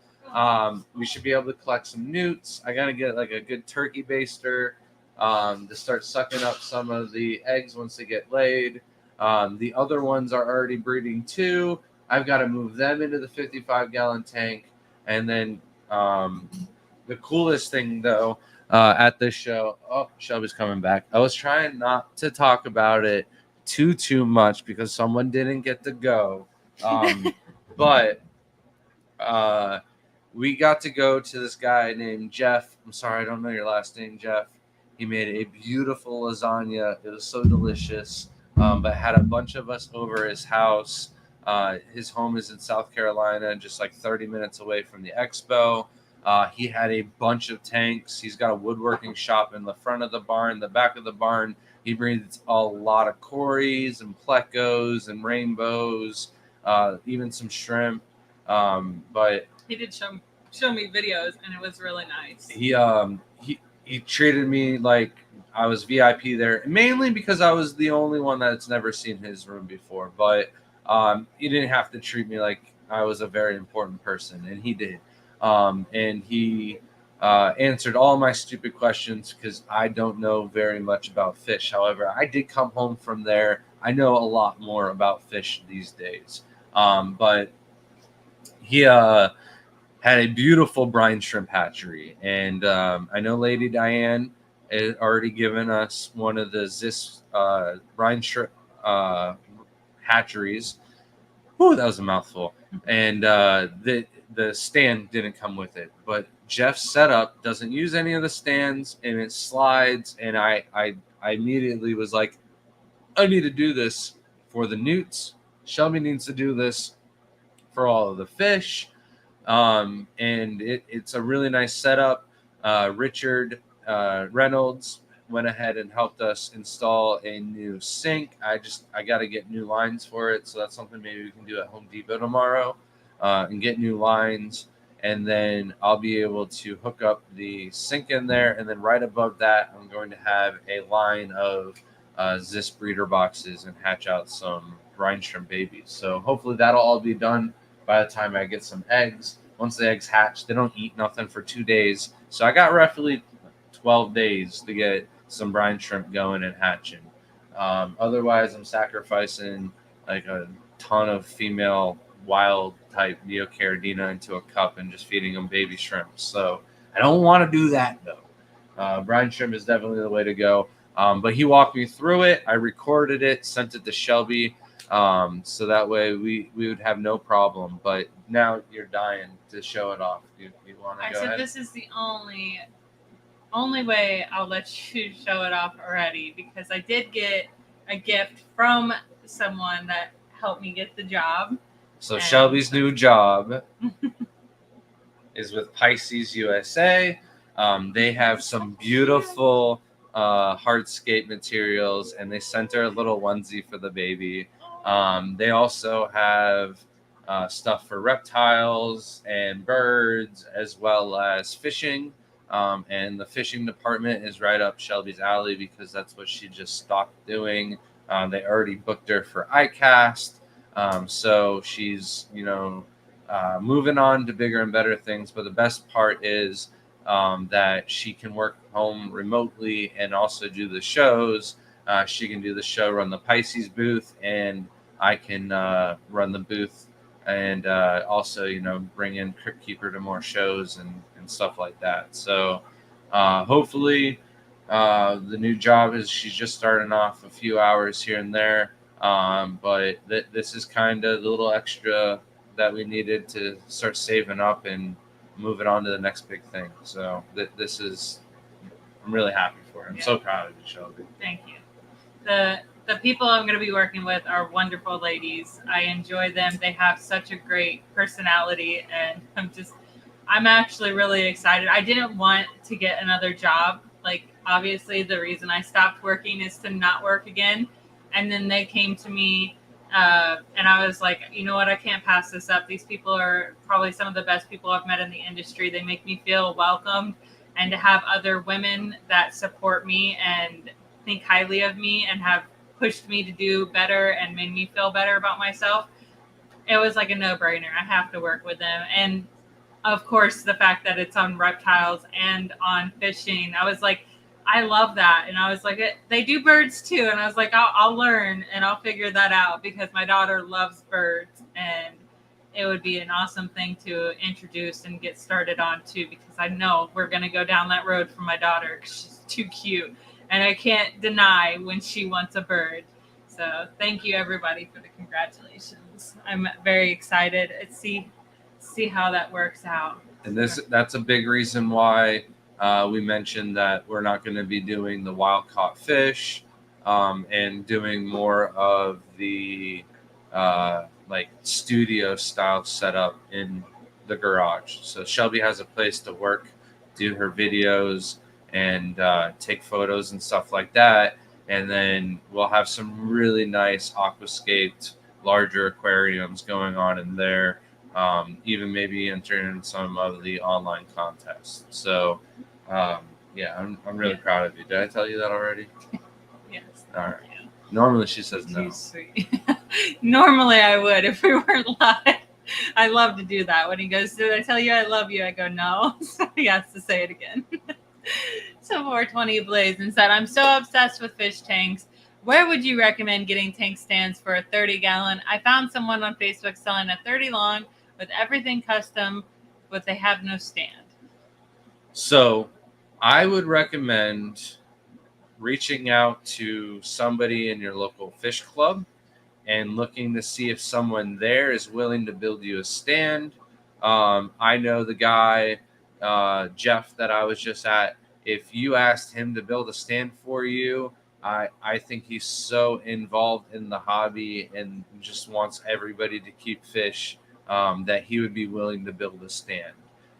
we should be able to collect some newts. I got to get like a good turkey baster to start sucking up some of the eggs once they get laid. The other ones are already breeding too. I've got to move them into the 55-gallon tank. And then the coolest thing, though, at this show, Shelby's coming back. I was trying not to talk about it too much because someone didn't get to go. But we got to go to this guy named Jeff. I'm sorry, I don't know your last name, Jeff. He made a beautiful lasagna. It was so delicious. But had a bunch of us over his house. His home is in South Carolina, just like 30 minutes away from the expo. He had a bunch of tanks. He's got a woodworking shop in the front of the barn, the back of the barn. He breeds a lot of cories and plecos and rainbows, even some shrimp. But he did show me videos, and it was really nice. He treated me like I was VIP there, mainly because I was the only one that's never seen his room before. But he didn't have to treat me like I was a very important person, and he did. And he answered all my stupid questions because I don't know very much about fish. However, I did come home from there. I know a lot more about fish these days. But he had a beautiful brine shrimp hatchery, and I know Lady Diane had already given us one of the Zis brine shrimp hatcheries. Whew, that was a mouthful. And the stand didn't come with it, but Jeff's setup doesn't use any of the stands, and it slides. And I immediately was like, I need to do this for the newts. Shelby needs to do this for all of the fish. And it's a really nice setup. Richard Reynolds went ahead and helped us install a new sink. I got to get new lines for it, so that's something maybe we can do at Home Depot tomorrow, and get new lines, and then I'll be able to hook up the sink in there, and then right above that, I'm going to have a line of Zis breeder boxes and hatch out some brine shrimp babies. So hopefully that'll all be done by the time I get some eggs. Once the eggs hatch, they don't eat nothing for 2 days. So I got roughly 12 days to get some brine shrimp going and hatching. Otherwise, I'm sacrificing like a ton of female wild type Neocaridina into a cup and just feeding them baby shrimp. So I don't want to do that though. Brine shrimp is definitely the way to go. But he walked me through it. I recorded it, sent it to Shelby. So that way we would have no problem. But now you're dying to show it off. You want to go ahead? I said this is the only way I'll let you show it off already, because I did get a gift from someone that helped me get the job. So Shelby's new job is with Pisces USA. They have some beautiful hardscape materials, and they sent her a little onesie for the baby. They also have stuff for reptiles and birds, as well as fishing. And the fishing department is right up Shelby's alley because that's what she just stopped doing. They already booked her for ICAST. So she's, moving on to bigger and better things. But the best part is that she can work home remotely and also do the shows. She can do the show, run the Pisces booth, and I can run the booth and also, bring in Crypt Keeper to more shows and stuff like that. So hopefully the new job she's just starting off a few hours here and there. But this is kind of the little extra that we needed to start saving up and moving on to the next big thing. So I'm really happy for her. I'm so proud of you, Shelby. Thank you. The people I'm going to be working with are wonderful ladies. I enjoy them. They have such a great personality, and I'm actually really excited. I didn't want to get another job. Like, obviously, the reason I stopped working is to not work again. And then they came to me, and I was like, you know what? I can't pass this up. These people are probably some of the best people I've met in the industry. They make me feel welcomed, and to have other women that support me and think highly of me and have pushed me to do better and made me feel better about myself, it was like a no-brainer. I have to work with them. And of course, the fact that it's on reptiles and on fishing, I was like, I love that. And I was like, they do birds too. And I was like, I'll learn and I'll figure that out, because my daughter loves birds, and it would be an awesome thing to introduce and get started on too, because I know we're going to go down that road for my daughter because she's too cute. And I can't deny when she wants a bird. So thank you, everybody, for the congratulations. I'm very excited to see how that works out. And that's a big reason why we mentioned that we're not going to be doing the wild caught fish, and doing more of the like studio style setup in the garage. So Shelby has a place to work, do her videos, and take photos and stuff like that. And then we'll have some really nice aquascaped, larger aquariums going on in there. Even maybe entering in some of the online contests. So, yeah, I'm really proud of you. Did I tell you that already? Yes. All right. Yeah. Normally she says no. She's sweet. Normally I would if we weren't live. I love to do that. When he goes, "Did I tell you I love you?" I go, "No." So he has to say it again. So 420 Blazing said, "I'm so obsessed with fish tanks. Where would you recommend getting tank stands for a 30-gallon? I found someone on Facebook selling a 30 long with everything custom, but they have no stand." So I would recommend reaching out to somebody in your local fish club and looking to see if someone there is willing to build you a stand. I know the guy, Jeff, that I was just at. If you asked him to build a stand for you, I think he's so involved in the hobby and just wants everybody to keep fish, that he would be willing to build a stand.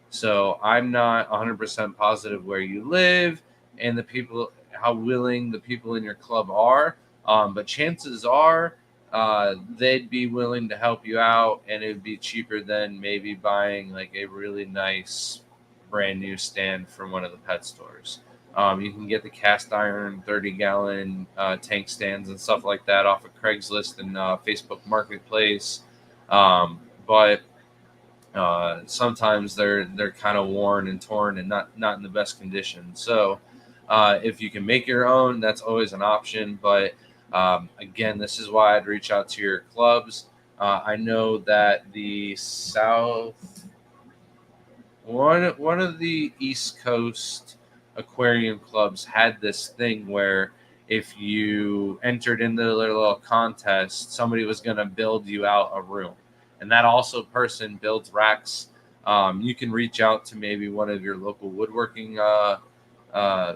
So I'm not 100% positive where you live and the people, how willing the people in your club are. But chances are they'd be willing to help you out, and it would be cheaper than maybe buying like a really nice brand new stand from one of the pet stores. You can get the cast iron 30-gallon tank stands and stuff like that off of Craigslist and Facebook Marketplace. But sometimes they're kind of worn and torn and not in the best condition. So if you can make your own, that's always an option. But again, this is why I'd reach out to your clubs. I know that the one of the East Coast aquarium clubs had this thing where if you entered into their little contest, somebody was going to build you out a room, and that also person builds racks. You can reach out to maybe one of your local woodworking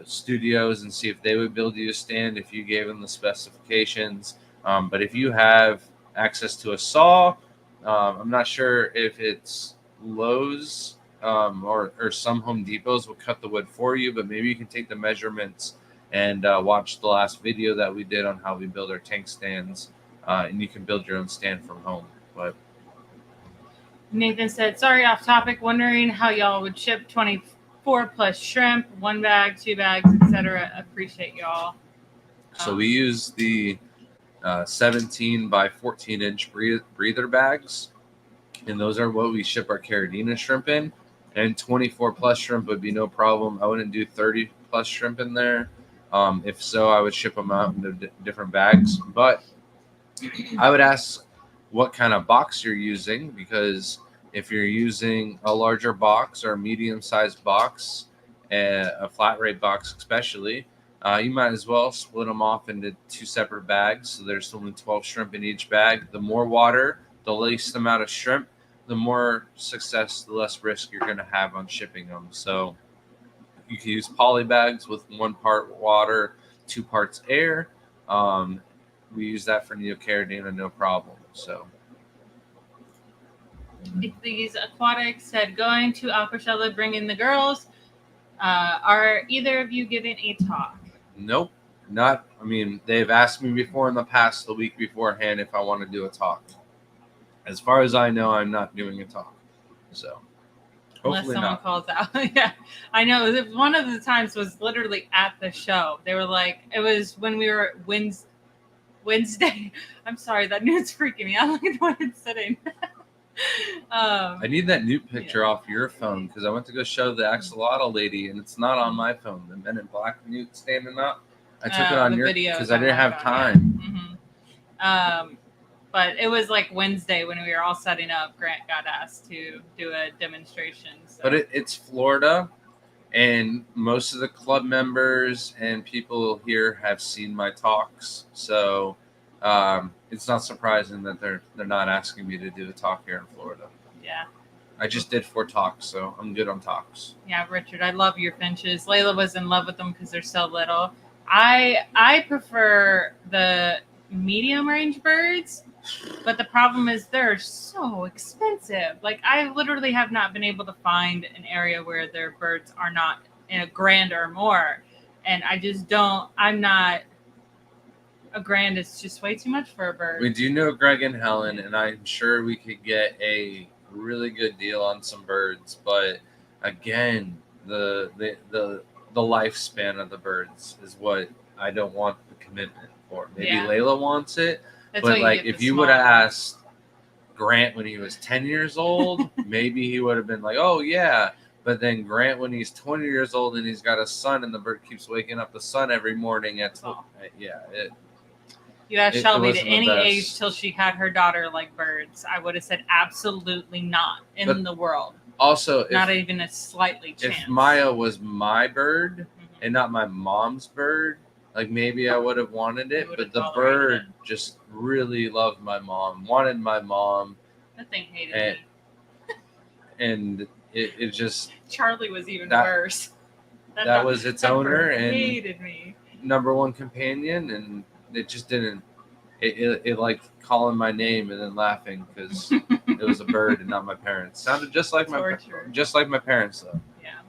studios and see if they would build you a stand if you gave them the specifications. But if you have access to a saw, I'm not sure if it's Lowe's or some Home Depots will cut the wood for you, but maybe you can take the measurements and watch the last video that we did on how we build our tank stands, and you can build your own stand from home. But Nathan said, "Sorry, off topic. Wondering how y'all would ship 24 plus shrimp, 1 bag, 2 bags, etc. Appreciate y'all." So we use the 17 by 14 inch breather bags, and those are what we ship our Caridina shrimp in. And 24 plus shrimp would be no problem. I wouldn't do 30 plus shrimp in there. If so, I would ship them out into different bags. But I would ask what kind of box you're using, because if you're using a larger box or a medium-sized box, a flat rate box especially, you might as well split them off into 2 separate bags. So there's only 12 shrimp in each bag. The more water, the least amount of shrimp, the more success, the less risk you're going to have on shipping them. So you can use poly bags with 1 part water, 2 parts air. We use that for Neocaridina, no problem. So These aquatics said, "Going to Aquashella, bringing the girls. Are either of you giving a talk?" Nope, not. I mean, they've asked me before in the past, the week beforehand, if I want to do a talk. As far as I know, I'm not doing a talk. So Unless someone not. calls out. Yeah, I know. One of the times was literally at the show. They were like, it was when we were Wednesday. I'm sorry, that nude's freaking me out. Look at the one it's sitting. I need that nude picture off your phone, because I went to go show the axolotl lady, and it's not on my phone. The Men in Black nude standing up. I took it on your because I didn't have time. Yeah. Mm-hmm. But it was like Wednesday when we were all setting up. Grant got asked to do a demonstration. So. But it's Florida, and most of the club members and people here have seen my talks. So it's not surprising that they're not asking me to do a talk here in Florida. Yeah. I just did 4 talks, so I'm good on talks. Yeah, Richard, I love your finches. Layla was in love with them because they're so little. I prefer the medium range birds, but the problem is they're so expensive. Like, I literally have not been able to find an area where their birds are not in $1,000 or more. And I just don't, I'm not $1,000 is just way too much for a bird. We do know Greg and Helen, and I'm sure we could get a really good deal on some birds. But again, the lifespan of the birds is what I don't want the commitment for. Maybe Layla wants it, but like if you would have asked Grant when he was 10 years old, maybe he would have been like, oh yeah. But then Grant, when he's 20 years old and he's got a son, and the bird keeps waking up the sun every morning at 12. You asked Shelby to any age till she had her daughter like birds. I would have said absolutely not in the world. Also, not even a slightly chance. If Maya was my bird and not my mom's bird, like maybe I would have wanted it. But the bird just really loved my mom, wanted my mom. That thing hated me. And it just Charlie was even worse. That was its owner and hated me. Number one companion, and it just didn't. It liked calling my name and then laughing because it was a bird and not my parents. Sounded just like my parents though. Yeah.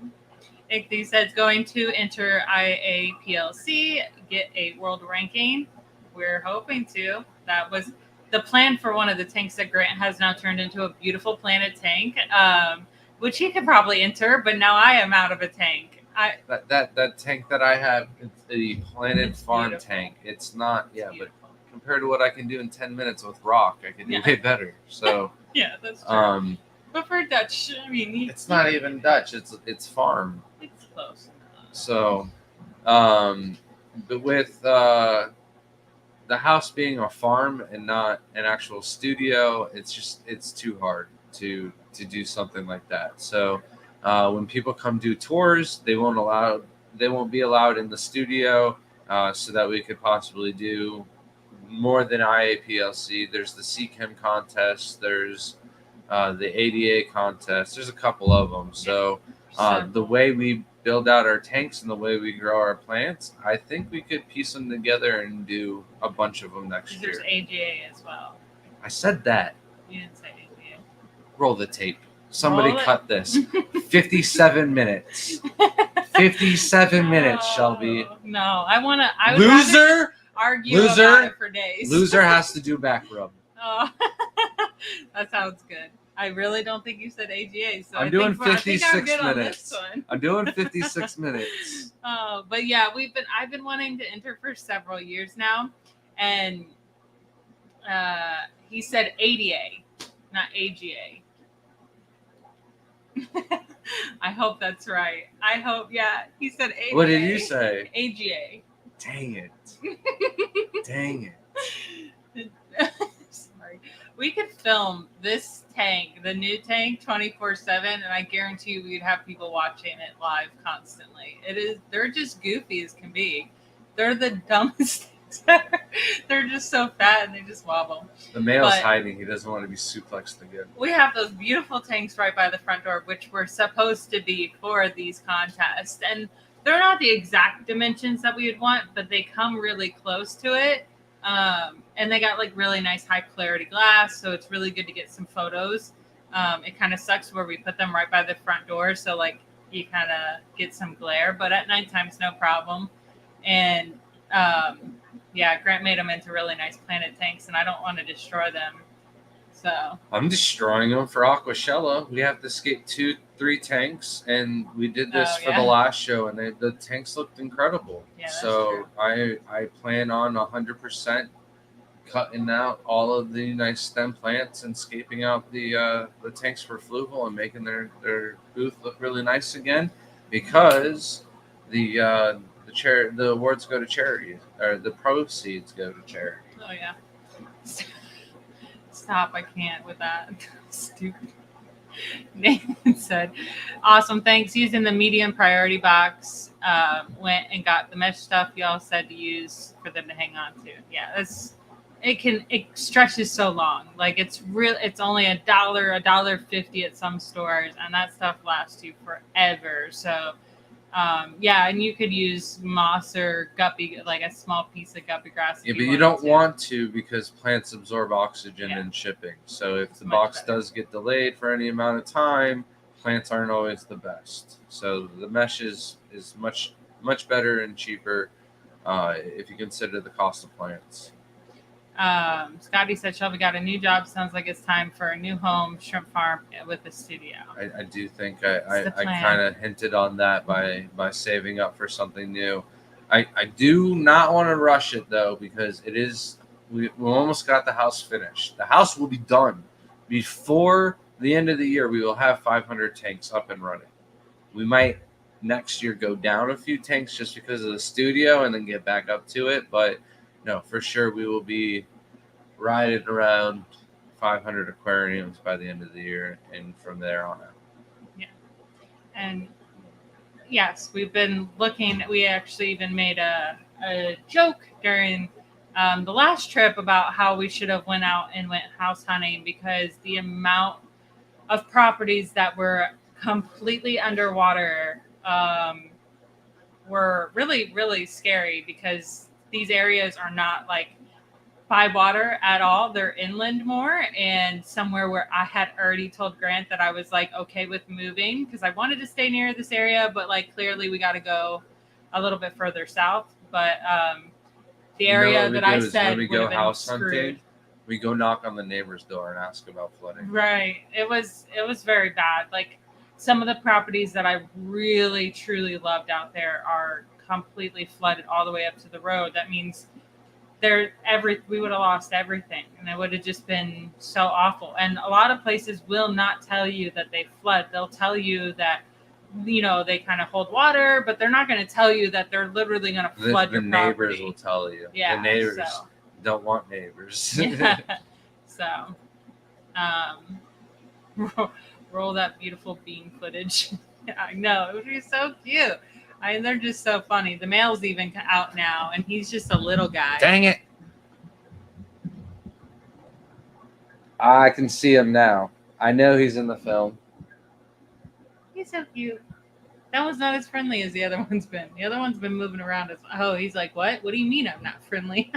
Ichthy says going to enter IAPLC, get a world ranking. We're hoping to. That was the plan for one of the tanks that Grant has now turned into a beautiful planet tank, which he could probably enter, but now I am out of a tank. That tank that I have, it's a Planet Farm tank. It's not, but compared to what I can do in 10 minutes with rock, I can do way better. So yeah, that's true. But for Dutch, I mean, it's not even Dutch. It's farm. It's close enough. So, but with the house being a farm and not an actual studio, it's too hard to do something like that. So when people come do tours, they won't be allowed in the studio, so that we could possibly do more than IAPLC. There's the CChem contest. There's the ADA contest. There's a couple of them. So the way we build out our tanks and the way we grow our plants, I think we could piece them together and do a bunch of them next year. There's AGA as well. I said that. You didn't say AGA. Roll the tape. Somebody cut this. 57 minutes. 57 minutes, Shelby. No, I want to. Loser. Argue about it for days. Loser has to do back rub. Oh, that sounds good. I really don't think you said AGA, so I'm doing 56 minutes. I'm doing 56 minutes. Oh, but yeah, I've been wanting to enter for several years now, and he said ADA, not AGA. I hope that's right. He said ADA. What did you say? AGA. Dang it. Dang it. Sorry. We could film this tank, the new tank, 24/7, and I guarantee you we'd have people watching it live constantly. They're just goofy as can be. They're the dumbest things ever. They're just so fat and they just wobble. The male's hiding. He doesn't want to be suplexed again. We have those beautiful tanks right by the front door, which were supposed to be for these contests. And they're not the exact dimensions that we would want, but they come really close to it. And they got like really nice high clarity glass, so it's really good to get some photos. It kind of sucks where we put them right by the front door, so like you kind of get some glare, but at nighttime it's no problem. And Grant made them into really nice planet tanks, and I don't want to destroy them. So I'm destroying them for Aquashella. We have to skate 2-3 tanks, and we did this for the last show, and the tanks looked incredible. Yeah, so I plan on 100% cutting out all of the nice stem plants and scaping out the tanks for Fluval and making their booth look really nice again, because the awards go to charity, or the proceeds go to charity. Oh yeah. Stop, I can't with that. Stupid. Nathan said, awesome, thanks. Using the medium priority box, went and got the mesh stuff y'all said to use for them to hang on to. Yeah, it stretches so long. Like it's only $1, $1.50 at some stores, and that stuff lasts you forever. So and you could use moss or guppy, like a small piece of guppy grass. Yeah, but you don't want to, because plants absorb oxygen in shipping. So if the box does get delayed for any amount of time, plants aren't always the best. So the mesh is much better and cheaper. if you consider the cost of plants. Scotty said Shelby got a new job. Sounds like it's time for a new home, shrimp farm with a studio. I do think I kind of hinted on that by saving up for something new. I do not want to rush it though, because it is we almost got the house finished. The house will be done before the end of the year. We will have 500 tanks up and running. We might next year go down a few tanks just because of the studio and then get back up to it, but no, for sure we will be riding around 500 aquariums by the end of the year and from there on out. Yeah. And yes, we've been looking. We actually even made a joke during the last trip about how we should have went out and went house hunting, because the amount of properties that were completely underwater were really, really scary, because these areas are not like by water at all. They're inland more, and somewhere where I had already told Grant that I was like okay with moving, because I wanted to stay near this area, but like clearly we got to go a little bit further south. But the area that I said when we go house screwed. hunting, we go knock on the neighbor's door and ask about flooding. Right. It was very bad. Like some of the properties that I really truly loved out there are completely flooded all the way up to the road. That means we would have lost everything, and it would have just been so awful. And a lot of places will not tell you that they flood. They'll tell you that, you know, they kind of hold water, but they're not going to tell you that they're literally going to flood your property. The neighbors will tell you. Yeah, the neighbors don't want neighbors. Yeah. So, roll that beautiful bean footage. I know, it would be so cute. They're just so funny. The male's even out now, and he's just a little guy. Dang it. I can see him now. I know he's in the film. He's so cute. That one's not as friendly as the other one's been. The other one's been moving around. He's like, what? What do you mean I'm not friendly?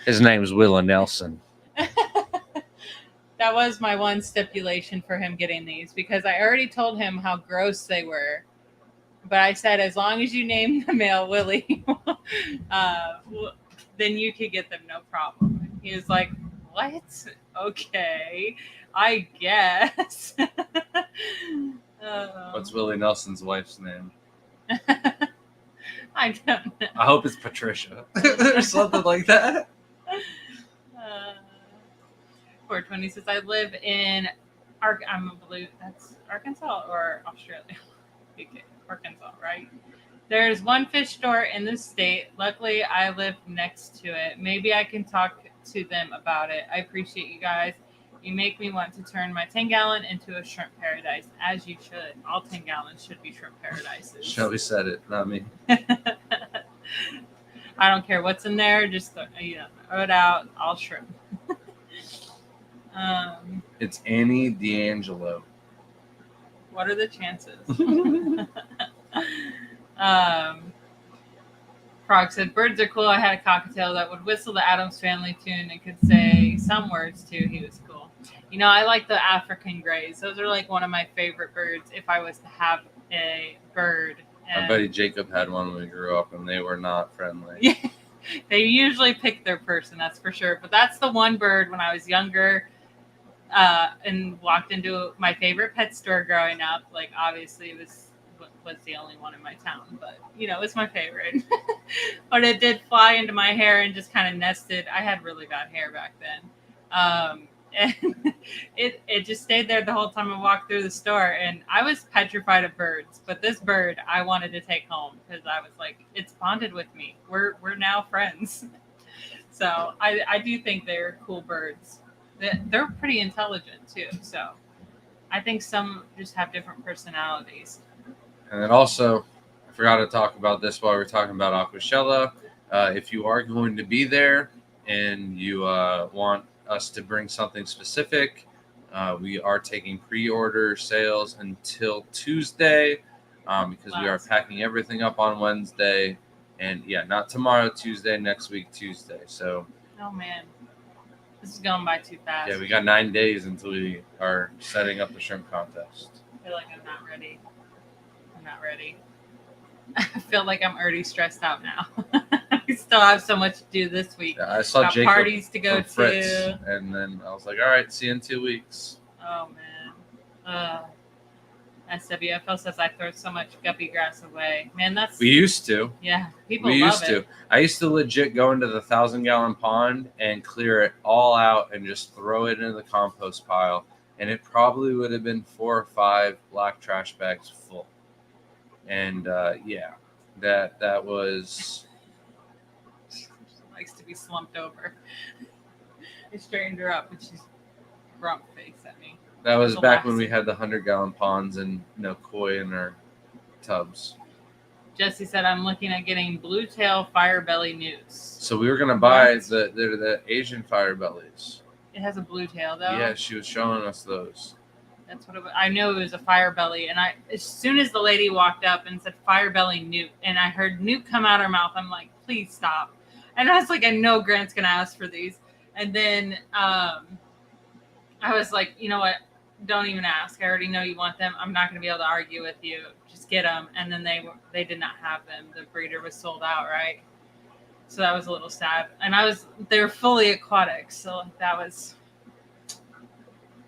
His name's Willa Nelson. That was my one stipulation for him getting these, because I already told him how gross they were. But I said, as long as you name the male Willie, then you could get them, no problem. He was like, what? Okay, I guess. What's Willie Nelson's wife's name? I don't know. I hope it's Patricia or something like that. 420 says, I live in that's Arkansas or Australia? Okay. Arkansas, right? There's one fish store in the state. Luckily, I live next to it. Maybe I can talk to them about it. I appreciate you guys. You make me want to turn my 10-gallon into a shrimp paradise, as you should. All 10 gallons should be shrimp paradises. Shelby said it, not me. I don't care what's in there. Just throw it out. All shrimp. It's Annie D'Angelo. What are the chances? Frog said, birds are cool. I had a cockatiel that would whistle the Addams Family tune and could say some words too. He was cool. You know, I like the African grays. Those are like one of my favorite birds if I was to have a bird. My buddy Jacob had one when we grew up, and they were not friendly. Yeah, they usually pick their person, that's for sure. But that's the one bird when I was younger, and walked into my favorite pet store growing up. Like, obviously, it was the only one in my town, but you know, it's my favorite. But it did fly into my hair and just kind of nested. I had really bad hair back then, and it just stayed there the whole time I walked through the store. And I was petrified of birds, but this bird I wanted to take home because I was like, it's bonded with me. We're now friends. So I do think they're cool birds. They're pretty intelligent too. So I think some just have different personalities. And then also, I forgot to talk about this while we were talking about Aquashella. If you are going to be there and you want us to bring something specific, we are taking pre-order sales until Tuesday, because we are packing everything up on Wednesday. And yeah, not tomorrow, Tuesday, next week, Tuesday. So. Oh man. This is going by too fast. Yeah, we got 9 days until we are setting up the shrimp contest. I feel like I'm not ready. I feel like I'm already stressed out now. We still have so much to do this week. Yeah, I saw Got Jacob parties to go from Fritz, to. and then I was like, all right, see you in 2 weeks. Oh man. SWFL says I throw so much guppy grass away. Man, that's We used to. yeah. People We love used it. to. I used to legit go into the 1,000-gallon pond and clear it all out and just throw it into the compost pile. And it probably would have been 4 or 5 black trash bags full. And yeah, that was. She likes to be slumped over. I straightened her up, and she's rump face at me. That was That's back when last. we had the 100-gallon ponds and no koi in our tubs. Jesse said, I'm looking at getting blue tail fire belly newts. So we were gonna buy What? the Asian fire bellies. It has a blue tail though. Yeah, she was showing us those. That's what it was. I knew it was a fire belly, and as soon as the lady walked up and said fire belly newt, and I heard newt come out her mouth, I'm like, please stop. And I was like, I know Grant's gonna ask for these. And then I was like, you know what? Don't even ask. I already know you want them. I'm not going to be able to argue with you. Just get them. And then they did not have them. The breeder was sold out, right? So that was a little sad. And they were fully aquatic. So that was.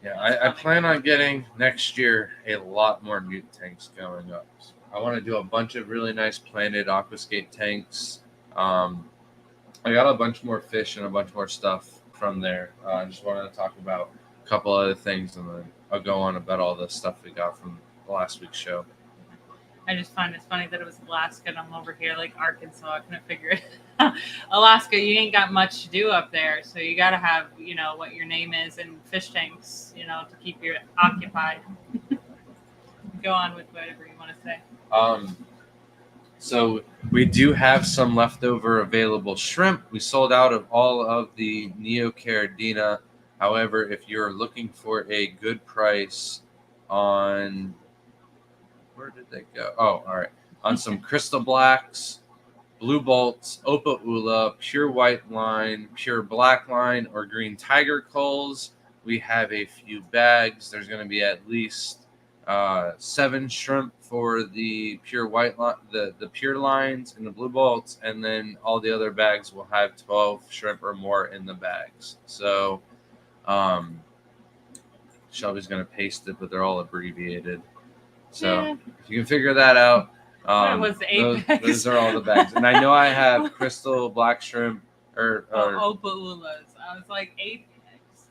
Yeah, I plan on getting next year a lot more newt tanks going up. I want to do a bunch of really nice planted aquascape tanks. I got a bunch more fish and a bunch more stuff from there. I just wanted to talk about a couple other things, and then I'll go on about all the stuff we got from last week's show. I just find it funny that it was Alaska and I'm over here like Arkansas. I couldn't figure it out. Alaska, you ain't got much to do up there. So you got to have, what your name is and fish tanks, to keep you occupied. Go on with whatever you want to say. So we do have some leftover available shrimp. We sold out of all of the Neocaridina. However, if you're looking for a good price on, where did they go? Oh, all right. On some Crystal Blacks, Blue Bolts, Opa Ula, Pure White Line, Pure Black Line, or Green Tiger Culls, we have a few bags. There's going to be at least 7 shrimp for the Pure White line, the Pure Lines and the Blue Bolts, and then all the other bags will have 12 shrimp or more in the bags. So Shelby's going to paste it, but they're all abbreviated. So if you can figure that out, those are all the bags. And I know I have Crystal Black Shrimp or Opa Ulas. I was like 8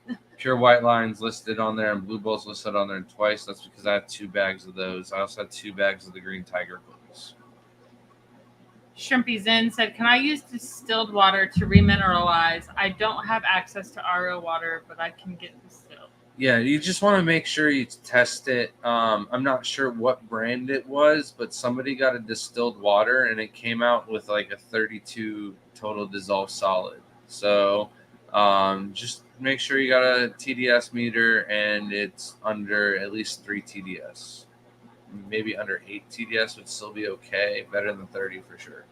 bags. Pure White Lines listed on there and Blue Bolts listed on there twice. That's because I have 2 bags of those. I also have 2 bags of the Green Tiger Culls. Shrimpy Zen said, can I use distilled water to remineralize? I don't have access to RO water, but I can get distilled. Yeah, you just want to make sure you test it. I'm not sure what brand it was, but somebody got a distilled water and it came out with like a 32 total dissolved solid. So just make sure you got a TDS meter and it's under at least 3 TDS. Maybe under 8 TDS would still be okay. Better than 30 for sure.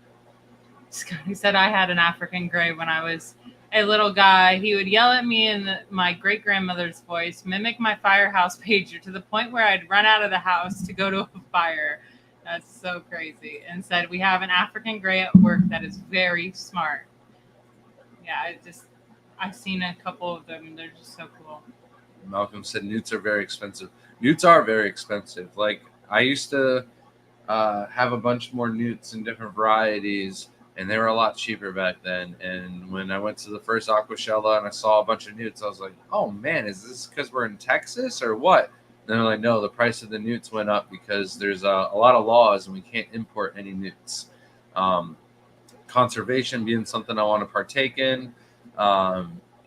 Scotty said I had an African gray when I was a little guy. He would yell at me in my great-grandmother's voice, mimic my firehouse pager to the point where I'd run out of the house to go to a fire. That's so crazy. And said, we have an African gray at work that is very smart. Yeah, I've seen a couple of them, and they're just so cool. Malcolm said newts are very expensive. Newts are very expensive. Like, I used to have a bunch more newts in different varieties, and they were a lot cheaper back then. And when I went to the first Aquashella and I saw a bunch of newts, I was like, oh, man, is this because we're in Texas or what? And they're like, no, the price of the newts went up because there's a lot of laws and we can't import any newts. Conservation being something I want to partake in.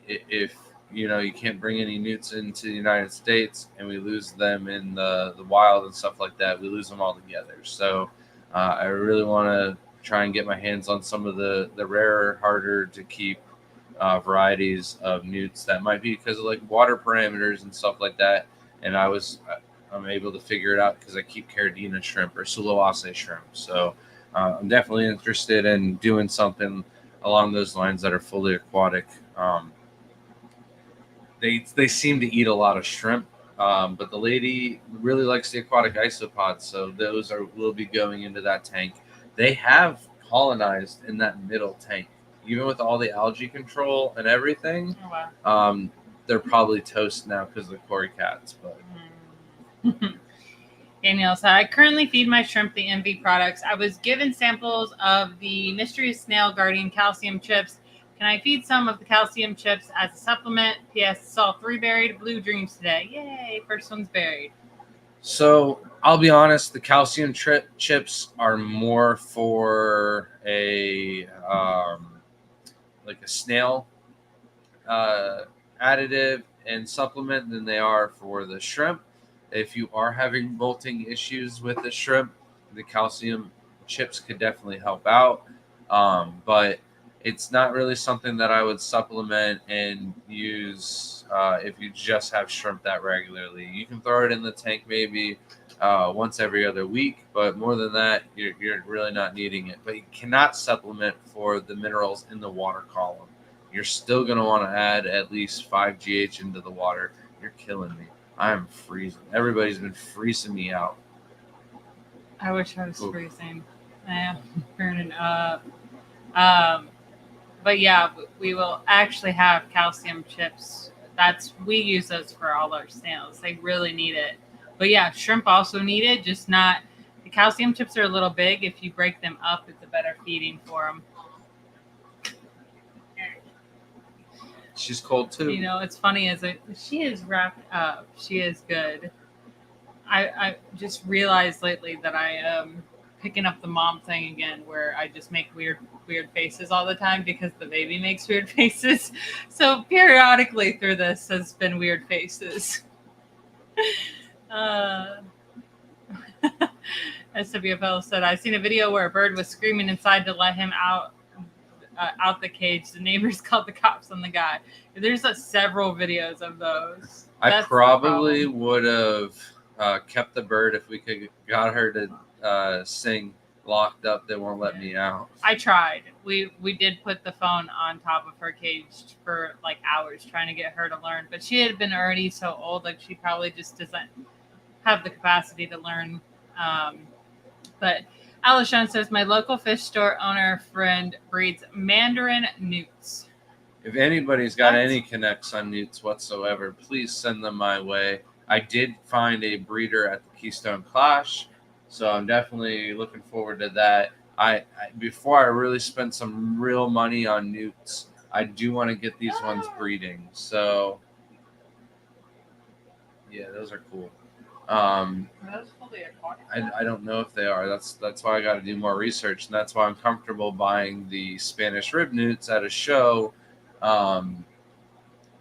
If you can't bring any newts into the United States and we lose them in the wild and stuff like that, we lose them all together. So I really want to try and get my hands on some of the rarer, harder to keep varieties of newts that might be because of like water parameters and stuff like that. And I'm able to figure it out because I keep Caridina shrimp or Sulawesi shrimp. So I'm definitely interested in doing something along those lines that are fully aquatic. They seem to eat a lot of shrimp, but the lady really likes the aquatic isopods, so those will be going into that tank. They have colonized in that middle tank. Even with all the algae control and everything, Oh, wow. they're probably toast now because of the Cory cats. But Danielle said, I currently feed my shrimp the MV products. I was given samples of the Mystery Snail Guardian calcium chips. Can I feed some of the calcium chips as a supplement? P.S. Saw 3 buried blue dreams today. Yay, first one's buried. So I'll be honest, the calcium chips are more for a like a snail additive and supplement than they are for the shrimp. If you are having molting issues with the shrimp, the calcium chips could definitely help out. But it's not really something that I would supplement and use if you just have shrimp that regularly. You can throw it in the tank maybe once every other week, but more than that, you're really not needing it. But you cannot supplement for the minerals in the water column. You're still going to want to add at least 5 GH into the water. You're killing me. I'm freezing. Everybody's been freezing me out. I wish I was freezing. I am burning up. But yeah, we will actually have calcium chips. We use those for all our snails. They really need it. But yeah, shrimp also need it, just not. The calcium chips are a little big. If you break them up, it's a better feeding for them. She's cold too. You know, it's funny she is wrapped up. She is good. I just realized lately that I am picking up the mom thing again, where I just make weird faces all the time because the baby makes weird faces. So periodically through this has been weird faces. SWFL said, I've seen a video where a bird was screaming inside to let him out the cage. The neighbors called the cops on the guy. There's several videos of those. I probably would have kept the bird if we could got her to sing Locked Up, They Won't Let Me Out. I tried. We did put the phone on top of her cage for like hours trying to get her to learn, but she had been already so old, like she probably just doesn't have the capacity to learn. But Alishon says, my local fish store owner friend breeds Mandarin newts. If anybody's got any connects on newts whatsoever, please send them my way. I did find a breeder at the Keystone Clash, so I'm definitely looking forward to that. I before I really spend some real money on newts, I do want to get these ones breeding. So yeah, those are cool. I don't know if they are. That's why I got to do more research, and that's why I'm comfortable buying the Spanish rib newts at a show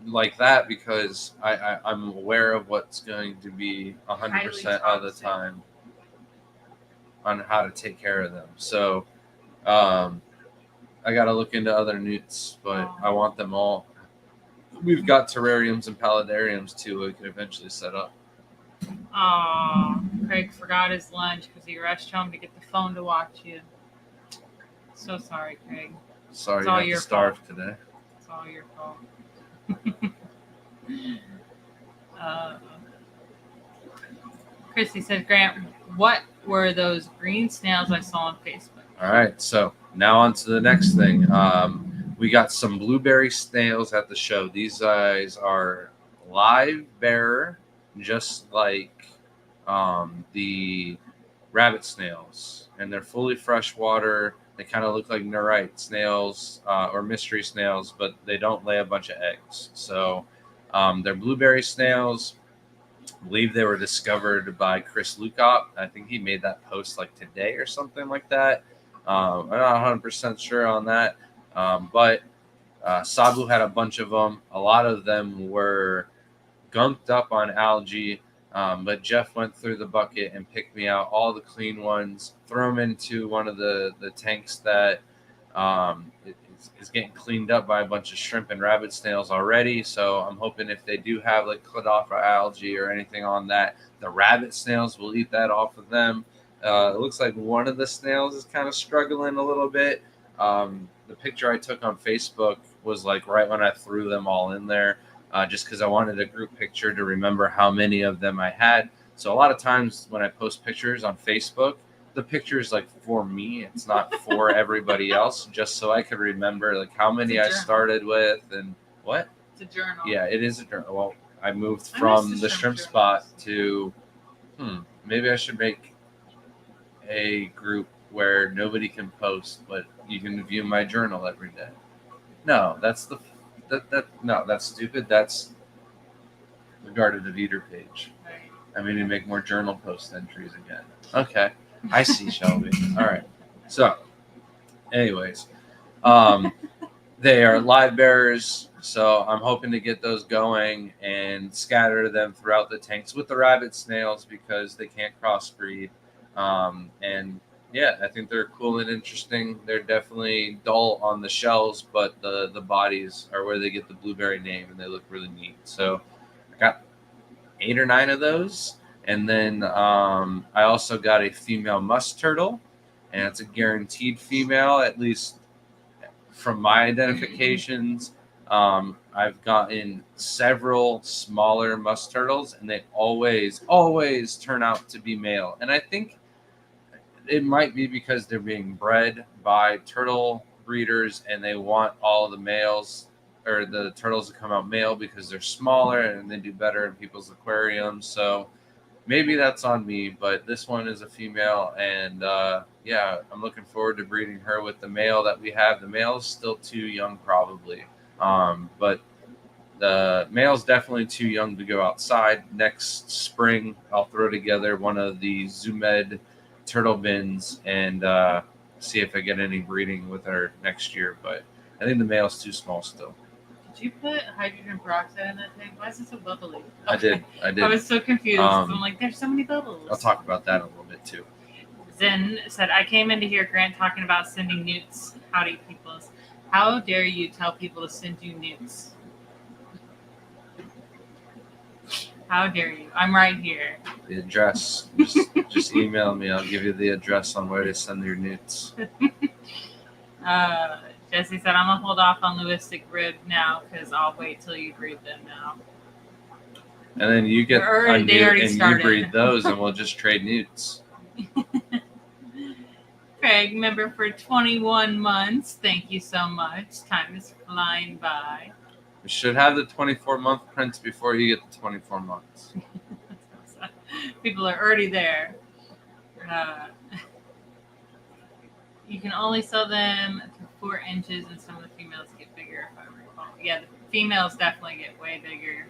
like that, because I'm aware of what's going to be 100% of the time on how to take care of them. So I got to look into other newts, but I want them all. We've got terrariums and paludariums too we can eventually set up. Oh, Craig forgot his lunch because he rushed home to get the phone to watch you. So sorry, Craig. Sorry, you have to starve today. It's all your fault. Christy said, Grant, what were those green snails I saw on Facebook? All right, so now on to the next thing. We got some blueberry snails at the show. These guys are live bearer, just like the rabbit snails, and they're fully freshwater. They kind of look like neurite snails or mystery snails, but they don't lay a bunch of eggs. So they're blueberry snails. I believe they were discovered by Chris Lukop. I think he made that post like today or something like that. I'm not 100% sure on that. But Sabu had a bunch of them. A lot of them were gunked up on algae. But Jeff went through the bucket and picked me out all the clean ones, threw them into one of the tanks that is getting cleaned up by a bunch of shrimp and rabbit snails already. So I'm hoping if they do have like Cladophora algae or anything on that, the rabbit snails will eat that off of them. It looks like one of the snails is kind of struggling a little bit. The picture I took on Facebook was like right when I threw them all in there. Just because I wanted a group picture to remember how many of them I had. So a lot of times when I post pictures on Facebook, the picture is like for me. It's not for everybody else. Just so I could remember like how many I started with and what. It's a journal. Yeah, it is a journal. Well, I moved I from miss the the shrimp shrimp spot journals. to maybe I should make a group where nobody can post, but you can view my journal every day. No, that's that's stupid. That's the Garden of Eater page. Right. I mean, to make more journal post entries again. Okay, I see, Shelby. All right. So, anyways, they are live bearers, so I'm hoping to get those going and scatter them throughout the tanks with the rabbit snails because they can't crossbreed. And yeah, I think they're cool and interesting. They're definitely dull on the shells, but the bodies are where they get the blueberry name, and they look really neat. So I got 8 or 9 of those, and then I also got a female musk turtle, and it's a guaranteed female, at least from my identifications. I've gotten several smaller musk turtles, and they always turn out to be male. And I think it might be because they're being bred by turtle breeders, and they want all the males or the turtles to come out male because they're smaller and they do better in people's aquariums. So maybe that's on me, but this one is a female, and yeah, I'm looking forward to breeding her with the male that we have. The male is still too young, probably, but the male's definitely too young to go outside. Next spring, I'll throw together one of the Zoomed turtle bins and see if I get any breeding with her next year. But I think the male's too small still. Did you put hydrogen peroxide in that thing? Why is it so bubbly? Okay. I did. I was so confused. I'm like, there's so many bubbles. I'll talk about that a little bit too. Zen said, I came in to hear Grant talking about sending newts. Howdy, peoples. How dare you tell people to send you newts? How dare you? I'm right here. The address. Just email me. I'll give you the address on where to send your newts. Jesse said, I'm going to hold off on Lewistic rib now because I'll wait till you breed them now. And then you get a newt and started. You breed those, and we'll just trade newts. Craig, member for 21 months. Thank you so much. Time is flying by. We should have the 24-month prints before you get the 24 months. People are already there. You can only sell them to 4 inches, and some of the females get bigger, if I recall. Yeah, the females definitely get way bigger.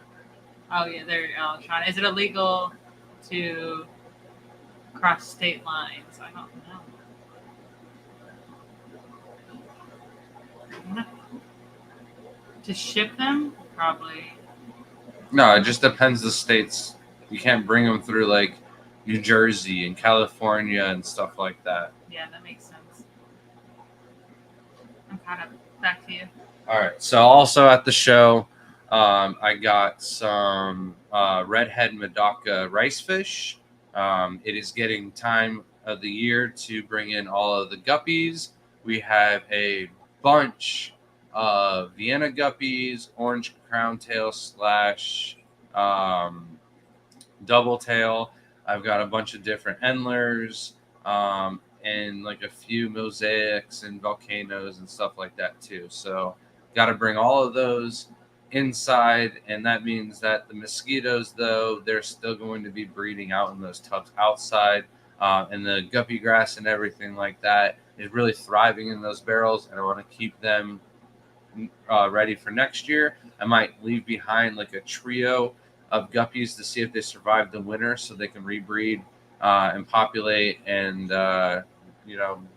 Oh, yeah, there. Oh, Sean, is it illegal to cross state lines? I don't know. To ship them? Probably. No, it just depends the states. You can't bring them through like New Jersey and California and stuff like that. Yeah, that makes sense. I'm kind of back to you. All right. So also at the show, I got some redhead Medaka rice fish. It is getting time of the year to bring in all of the guppies. We have a bunch of Vienna guppies, orange crown tail / double tail. I've got a bunch of different endlers and like a few mosaics and volcanoes and stuff like that too. So got to bring all of those inside, and that means that the mosquitoes, though, they're still going to be breeding out in those tubs outside, and the guppy grass and everything like that is really thriving in those barrels, and I want to keep them ready for next year. I might leave behind like a trio of guppies to see if they survive the winter so they can rebreed and populate and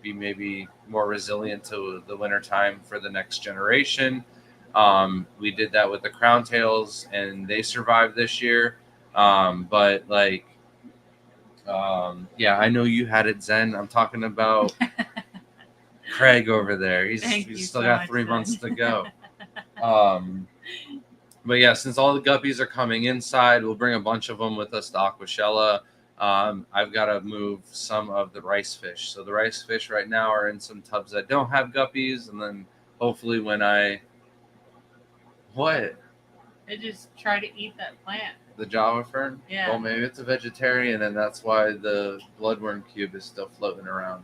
be maybe more resilient to the winter time for the next generation. We did that with the crown tails, and they survived this year. But like, yeah, I know you had it, Zen. I'm talking about Craig over there. He's still got 3 months to go. But yeah, since all the guppies are coming inside, we'll bring a bunch of them with us to Aquashella. I've got to move some of the rice fish. So the rice fish right now are in some tubs that don't have guppies, and then hopefully when I... What? They just try to eat that plant. The Java fern? Yeah. Well, maybe it's a vegetarian, and that's why the bloodworm cube is still floating around.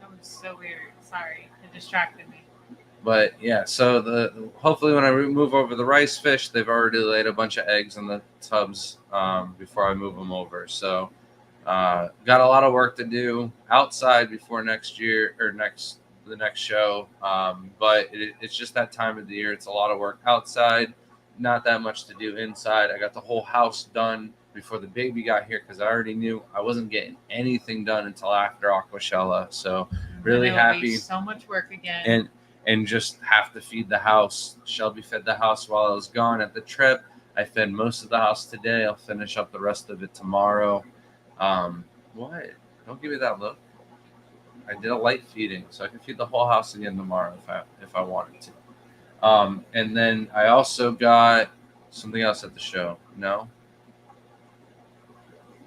That was so weird. Sorry, it distracted me. But yeah, so hopefully when I move over the rice fish, they've already laid a bunch of eggs in the tubs before I move them over. So got a lot of work to do outside before next year or the next show. But it's just that time of the year. It's a lot of work outside, not that much to do inside. I got the whole house done before the baby got here because I already knew I wasn't getting anything done until after Aquashella. So really happy. So much work again. And just have to feed the house. Shelby fed the house while I was gone at the trip. I fed most of the house today. I'll finish up the rest of it tomorrow. What? Don't give me that look. I did a light feeding, so I can feed the whole house again tomorrow if I wanted to. And then I also got something else at the show. No,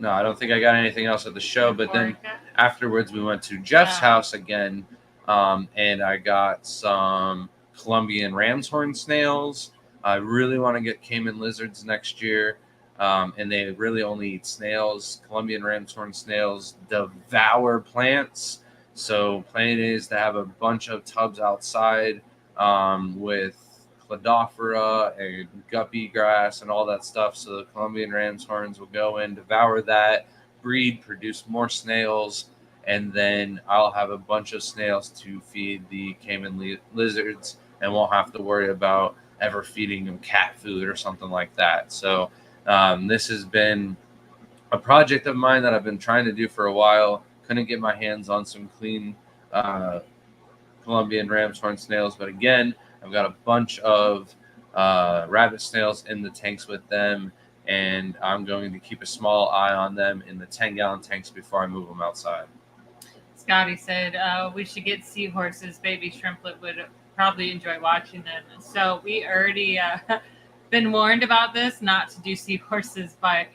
I don't think I got anything else at the show. But then afterwards, we went to Jeff's house again. And I got some Colombian ram's horn snails. I really want to get caiman lizards next year. And they really only eat snails. Colombian ram's horn snails devour plants. So plan is to have a bunch of tubs outside with Cladophora and guppy grass and all that stuff. So the Colombian ram's horns will go in, devour that, breed, produce more snails. And then I'll have a bunch of snails to feed the caiman lizards and won't have to worry about ever feeding them cat food or something like that. So this has been a project of mine that I've been trying to do for a while. Couldn't get my hands on some clean Colombian ram's horn snails. But again, I've got a bunch of rabbit snails in the tanks with them. And I'm going to keep a small eye on them in the 10-gallon tanks before I move them outside. Scotty said we should get seahorses. Baby Shrimplet would probably enjoy watching them. So we already been warned about this, not to do seahorses by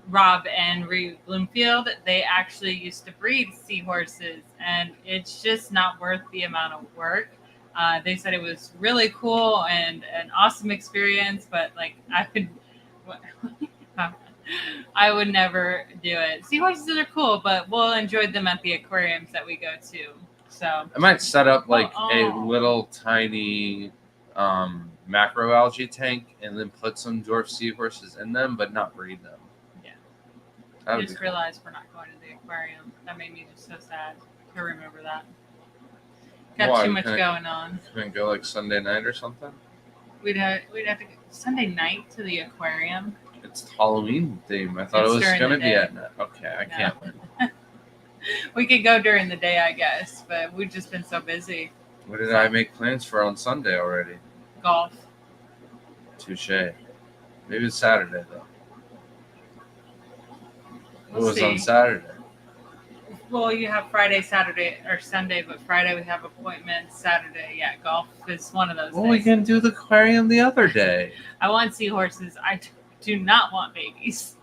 Rob and Ree Bloomfield. They actually used to breed seahorses, and it's just not worth the amount of work. They said it was really cool and an awesome experience, but like I would never do it. Seahorses are cool, but we'll enjoy them at the aquariums that we go to. So I might set up like a little tiny macroalgae tank and then put some dwarf seahorses in them, but not breed them. Yeah. I just realized we're not going to the aquarium. That made me just so sad to remember that. Got too much going on. Can we go like Sunday night or something? We'd have to go Sunday night to the aquarium. It's Halloween theme. I thought it was going to be at night. Okay, I can't win. We could go during the day, I guess, but we've just been so busy. What did I make plans for on Sunday already? Golf. Touche. Maybe it's Saturday, though. We'll see. On Saturday? Well, you have Friday, Saturday, or Sunday, but Friday we have appointments. Saturday, yeah, golf is one of those days. We can do the aquarium the other day. I want seahorses. I do not want babies.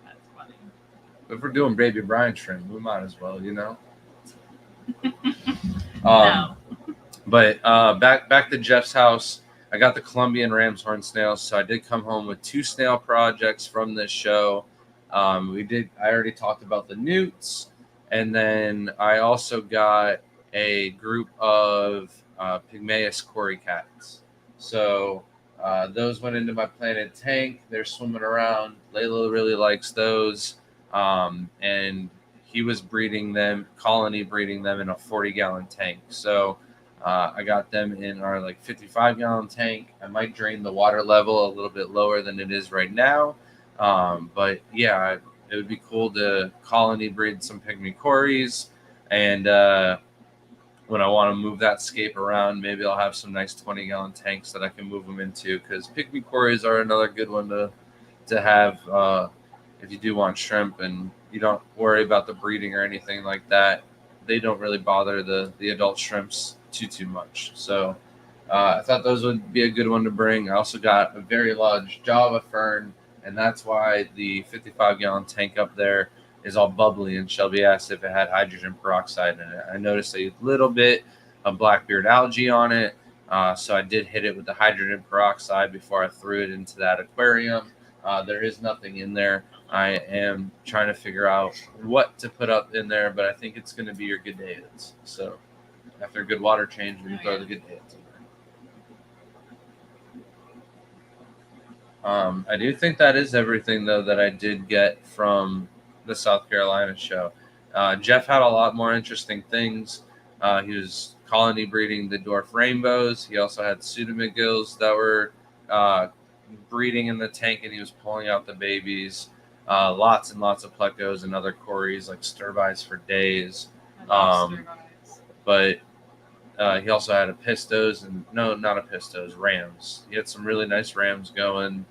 That's funny. If we're doing baby brine shrimp, we might as well, you know? No. But back to Jeff's house. I got the Colombian ram's horn snails, so I did come home with 2 snail projects from this show. I already talked about the newts, and then I also got a group of Pygmaeus cory cats. So those went into my planted tank. They're swimming around. Layla really likes those, and he was colony breeding them in a 40-gallon tank. So I got them in our 55-gallon tank. I might drain the water level a little bit lower than it is right now. But yeah, it would be cool to colony breed some pygmy cories. And when I want to move that scape around, maybe I'll have some nice 20-gallon tanks that I can move them into, because pygmy cories are another good one to have if you do want shrimp and you don't worry about the breeding or anything like that. They don't really bother the adult shrimps too much. So I thought those would be a good one to bring. I also got a very large Java fern, and that's why the 55-gallon tank up there is all bubbly. And Shelby asked if it had hydrogen peroxide in it. I noticed a little bit of blackbeard algae on it, So I did hit it with the hydrogen peroxide before I threw it into that aquarium. There is nothing in there. I am trying to figure out what to put up in there, but I think it's going to be your good days. So after a good water change, we can throw the good days in there. I do think that is everything, though, that I did get from the South Carolina show. Jeff had a lot more interesting things. He was colony breeding the dwarf rainbows. He also had pseudomcgills that were breeding in the tank, and he was pulling out the babies. Lots and lots of plecos and other cories like sturbies for days. But he also had a pistos and no, not a pistos, rams. He had some really nice rams going.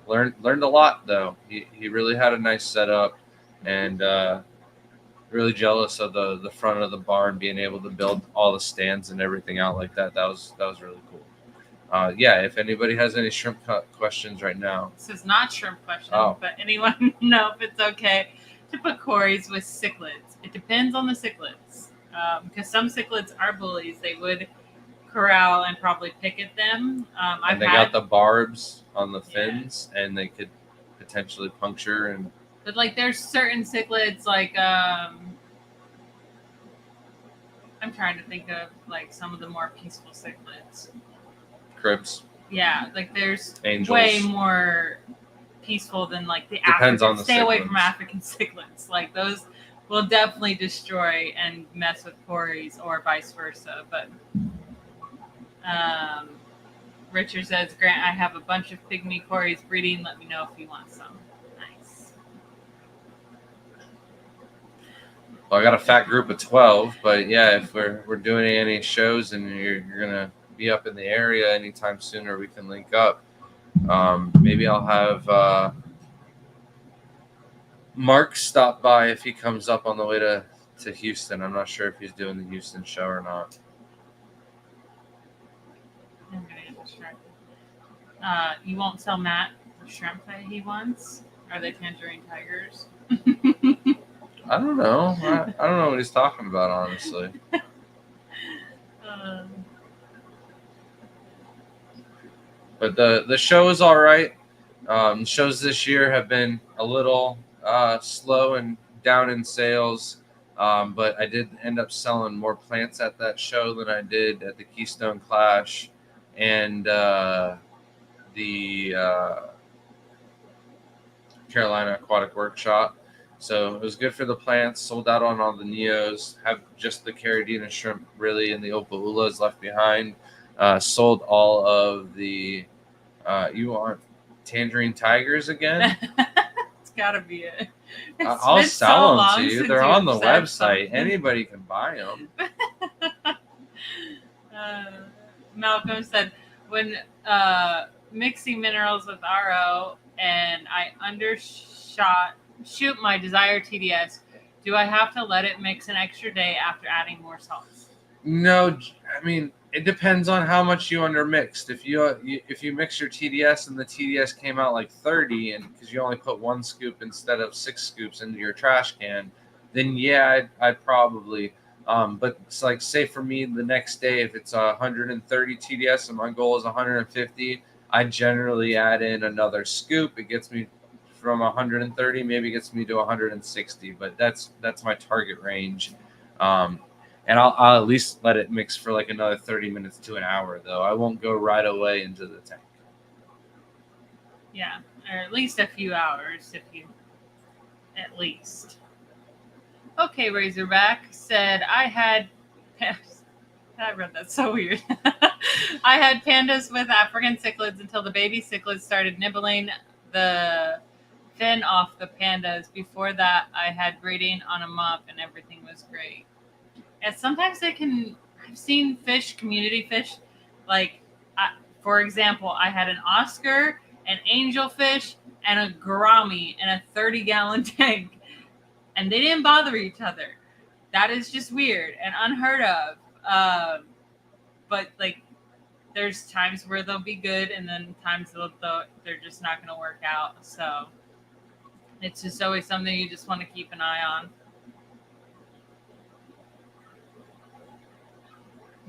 Learned a lot though. He really had a nice setup, and really jealous of the front of the barn, being able to build all the stands and everything out like that. That was really cool. Yeah, if anybody has any shrimp questions right now. This is not shrimp question, but anyone know if it's okay to put cories with cichlids? It depends on the cichlids, because some cichlids are bullies. They would corral and probably pick at them. And they got the barbs on the fins, and they could potentially puncture. But like, there's certain cichlids, like I'm trying to think of like some of the more peaceful cichlids. Cribs. Yeah, like there's Angels. Way more peaceful than like the Depends African. on the Stay cichlids. away from African cichlids. Like those will definitely destroy and mess with cories, or vice versa. But Richard says, Grant, I have a bunch of pygmy cories breeding. Let me know if you want some. Nice. Well, I got a fat group of 12, but yeah, if we're doing any shows and you're gonna be up in the area anytime sooner, we can link up. Maybe I'll have Mark stop by if he comes up on the way to Houston. I'm not sure if he's doing the Houston show or not. I'm gonna get distracted. You won't tell Matt the shrimp that he wants? Are they tangerine tigers? I don't know. I don't know what he's talking about, honestly. But the show is all right. Shows this year have been a little slow and down in sales, but I did end up selling more plants at that show than I did at the Keystone Clash and the Carolina Aquatic Workshop. So it was good for the plants. Sold out on all the Neos. Have just the Caridina shrimp really and the Opaulas left behind. Sold all of the you want tangerine tigers again? It's gotta be it. I'll sell them to you. They're on the website. Anybody can buy them. Malcolm said, when mixing minerals with RO and I shoot my desired TDS, do I have to let it mix an extra day after adding more salts? No, I mean, it depends on how much you undermixed. If you mix your TDS and the TDS came out like 30, and because you only put 1 scoop instead of 6 scoops into your trash can, then yeah, I'd probably. But it's like, say for me, the next day, if it's 130 TDS and my goal is 150, I generally add in another scoop. It gets me from 130, maybe gets me to 160, but that's my target range. And I'll at least let it mix for like another 30 minutes to an hour, though. I won't go right away into the tank. Yeah, or at least a few hours, at least. Okay, Razorback said, I read that so weird. I had pandas with African cichlids until the baby cichlids started nibbling the fin off the pandas. Before that, I had breeding on a mop and everything was great. And sometimes I've seen fish, community fish, like, for example, I had an Oscar, an angelfish, and a gourami in a 30-gallon tank, and they didn't bother each other. That is just weird and unheard of. But, like, there's times where they'll be good, and then times they're just not going to work out. So it's just always something you just want to keep an eye on.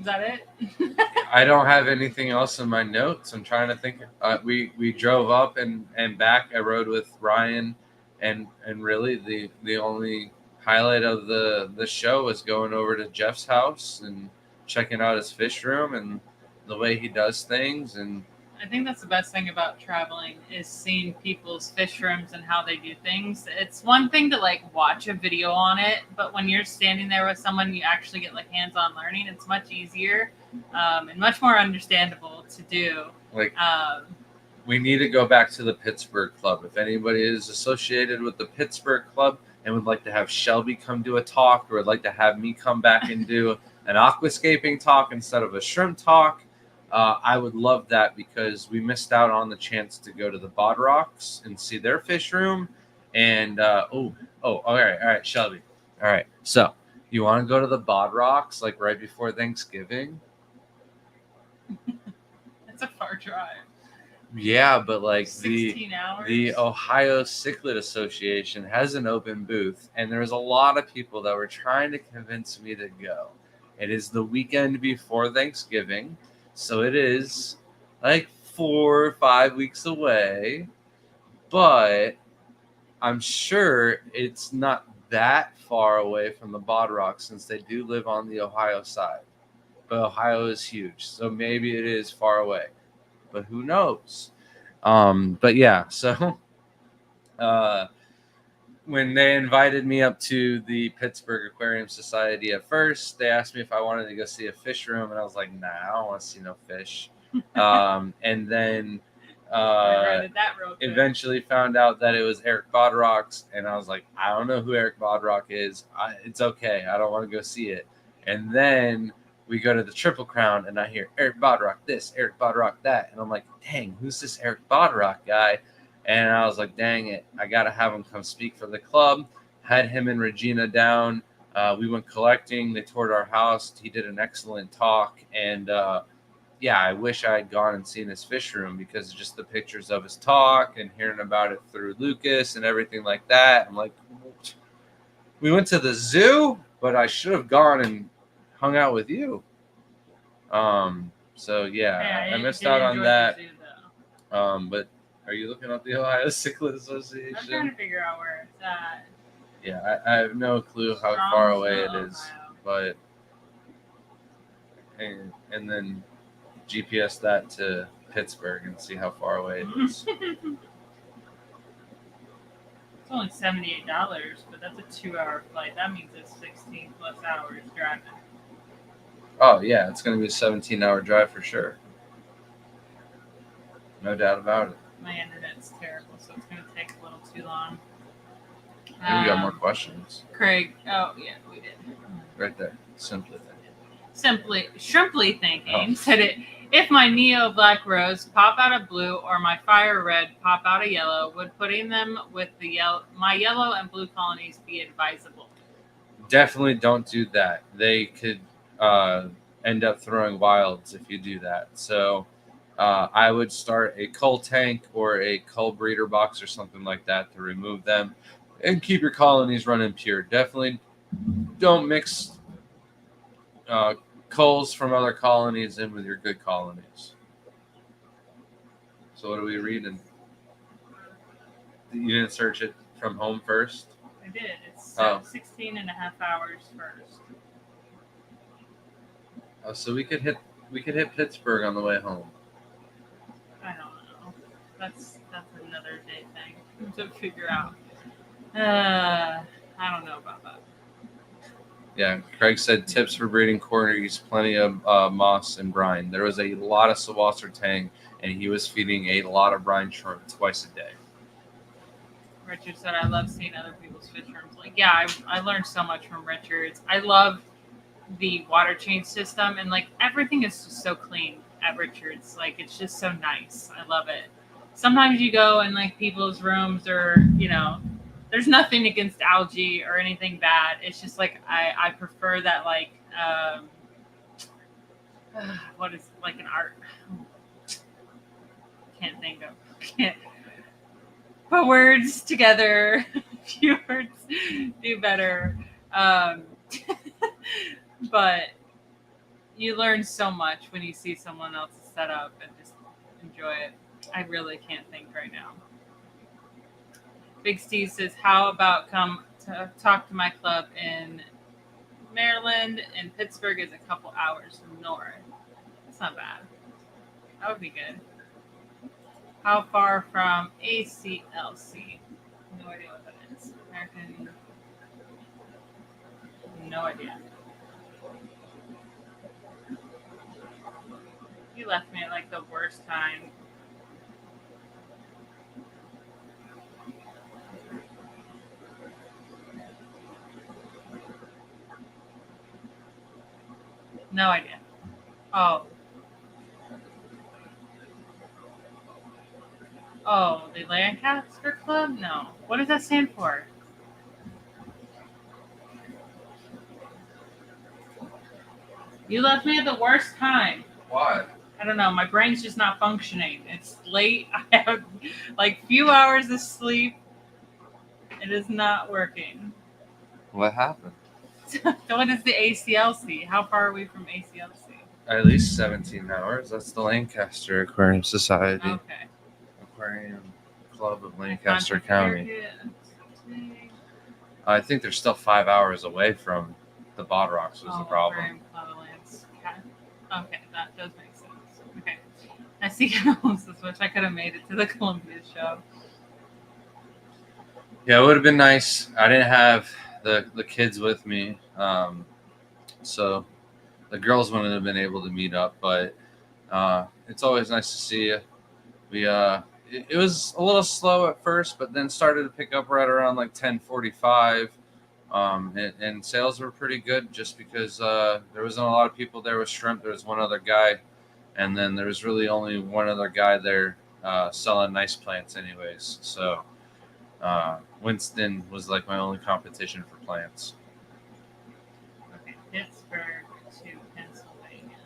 Is that it? I don't have anything else in my notes. I'm trying to think. We drove up and back. I rode with Ryan, and really the only highlight of the show was going over to Jeff's house and checking out his fish room and the way he does things. And I think that's the best thing about traveling is seeing people's fish rooms and how they do things. It's one thing to like watch a video on it, but when you're standing there with someone, you actually get like hands-on learning. It's much easier and much more understandable to do. like, we need to go back to the Pittsburgh Club. If anybody is associated with the Pittsburgh Club and would like to have Shelby come do a talk, or would like to have me come back and do an aquascaping talk instead of a shrimp talk, I would love that, because we missed out on the chance to go to the Bod Rocks and see their fish room. And all right, Shelby. All right, so you want to go to the Bod Rocks like right before Thanksgiving? That's a far drive. Yeah, but like 16 hours. The Ohio Cichlid Association has an open booth, and there's a lot of people that were trying to convince me to go. It is the weekend before Thanksgiving. So it is like 4 or 5 weeks away, but I'm sure it's not that far away from the Bod Rock, since they do live on the Ohio side. But Ohio is huge, so maybe it is far away, but who knows? But yeah, so when they invited me up to the Pittsburgh Aquarium Society, at first they asked me if I wanted to go see a fish room, and I was like, nah, I don't want to see no fish. And then eventually found out that it was Eric Bodrock's, and I was like, I don't know who Eric Bodrock is. It's okay, I don't want to go see it. And then we go to the Triple Crown, and I hear Eric Bodrock this, Eric Bodrock that, and I'm like, dang, who's this Eric Bodrock guy? And I was like, dang it, I got to have him come speak for the club. Had him and Regina down. We went collecting. They toured our house. He did an excellent talk. And yeah, I wish I had gone and seen his fish room, because just the pictures of his talk and hearing about it through Lucas and everything like that. I'm like, we went to the zoo, but I should have gone and hung out with you. So yeah, I missed out on that. But are you looking up the Ohio Cichlid Association? I'm trying to figure out where it's at. Yeah, I have no clue how far away it is, but and then GPS that to Pittsburgh and see how far away it is. It's only $78, but that's a 2-hour flight. That means it's 16 plus hours driving. Oh yeah, it's going to be a 17-hour drive for sure. No doubt about it. My internet's terrible, so it's going to take a little too long. And we got more questions. Craig, oh yeah, we did. Right there, simply thinking, said it. If my Neo Black Rose pop out a blue or my Fire Red pop out a yellow, would putting them with my yellow and blue colonies be advisable? Definitely don't do that. They could end up throwing wilds if you do that. So I would start a cull tank or a cull breeder box or something like that to remove them and keep your colonies running pure. Definitely don't mix culls from other colonies in with your good colonies. So what are we reading? You didn't search it from home first? I did. It's 16 and a half hours first. Oh, so we could hit Pittsburgh on the way home. I don't know. That's another day thing to figure out. I don't know about that. Yeah, Craig said tips for breeding cornies, plenty of moss and brine. There was a lot of Sawasser tang, and he was feeding a lot of brine shrimp twice a day. Richard said, I love seeing other people's fish rooms. Like, yeah, I learned so much from Richard's. I love the water change system, and like everything is just so clean at Richard's. Like, it's just so nice. I love it. Sometimes you go in like people's rooms, or there's nothing against algae or anything bad. It's just like I prefer that, like what is like an art? Can't put words together. Few words do better. But You learn so much when you see someone else's setup and just enjoy it. I really can't think right now. Big Steve says, how about come to talk to my club in Maryland, and Pittsburgh is a couple hours north. That's not bad. That would be good. How far from ACLC? No idea what that is. American. No idea. You left me at like the worst time. No idea. Oh. Oh, the Lancaster Club? No. What does that stand for? You left me at the worst time. Why? I don't know. My brain's just not functioning. It's late. I have like few hours of sleep. It is not working. What happened? What is the ACLC? How far are we from ACLC? At least 17 hours. That's the Lancaster Aquarium Society. Okay. Aquarium Club of Lancaster County. I think they're still 5 hours away from the Bod Rocks was the problem. Aquarium Club of Lancaster. Okay, that does make sense. Okay. I see Columbus, which I could have made it to the Columbia show. Yeah, it would have been nice. I didn't have the kids with me, so the girls wouldn't have been able to meet up. But it's always nice to see you. It was a little slow at first, but then started to pick up right around like 10:45, and sales were pretty good just because there wasn't a lot of people there with shrimp. There was one other guy, and then there was really only one other guy there selling nice plants anyways. So Winston was like my only competition for plants. Okay, Pittsburgh to Pennsylvania.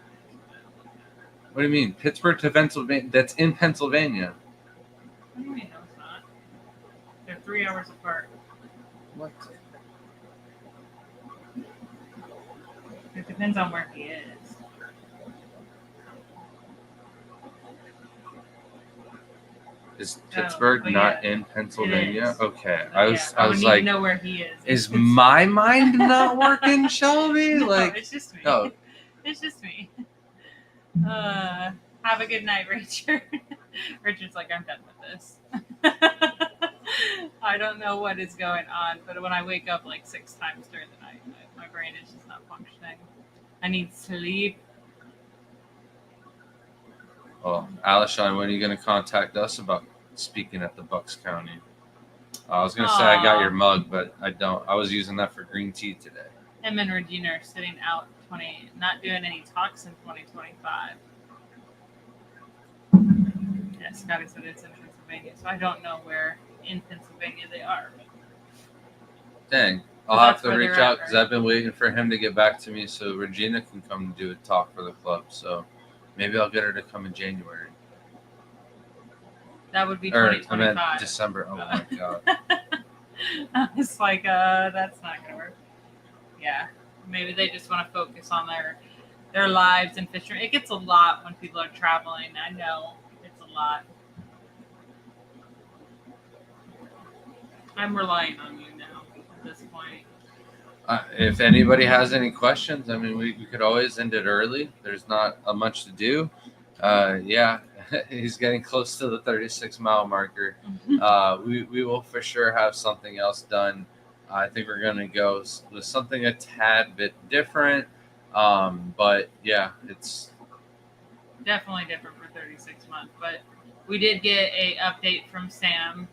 What do you mean? Pittsburgh to Pennsylvania? That's in Pennsylvania. What do you mean? No, it's not. They're 3 hours apart. What? It depends on where he is. Is Pittsburgh not yeah, in Pennsylvania? Okay, I was need like, to know where he is. is my mind not working, Shelby? No, Like, it's just me. no. It's just me. Have a good night, Richard. Richard's like, I'm done with this. I don't know what is going on, but when I wake up like 6 times during the night, my brain is just not functioning. I need sleep. Well, Alishon, when are you going to contact us about speaking at the Bucks County? I was going to say I got your mug, but I don't. I was using that for green tea today. Him and Regina are sitting out not doing any talks in 2025. Yeah, Scotty said it's in Pennsylvania, so I don't know where in Pennsylvania they are. Dang. I'll have to reach out because I've been waiting for him to get back to me so Regina can come do a talk for the club. So maybe I'll get her to come in January. That would be 2025. I meant December. Oh my God. It's like, that's not going to work. Yeah. Maybe they just want to focus on their lives and fishing. It gets a lot when people are traveling. I know it's a lot. I'm relying on you now at this point. If anybody has any questions, I mean, we could always end it early. There's not much to do. Yeah, he's getting close to the 36-mile marker. We will for sure have something else done. I think we're going to go with something a tad bit different. But yeah, it's definitely different for 36 months. But we did get a update from Sam.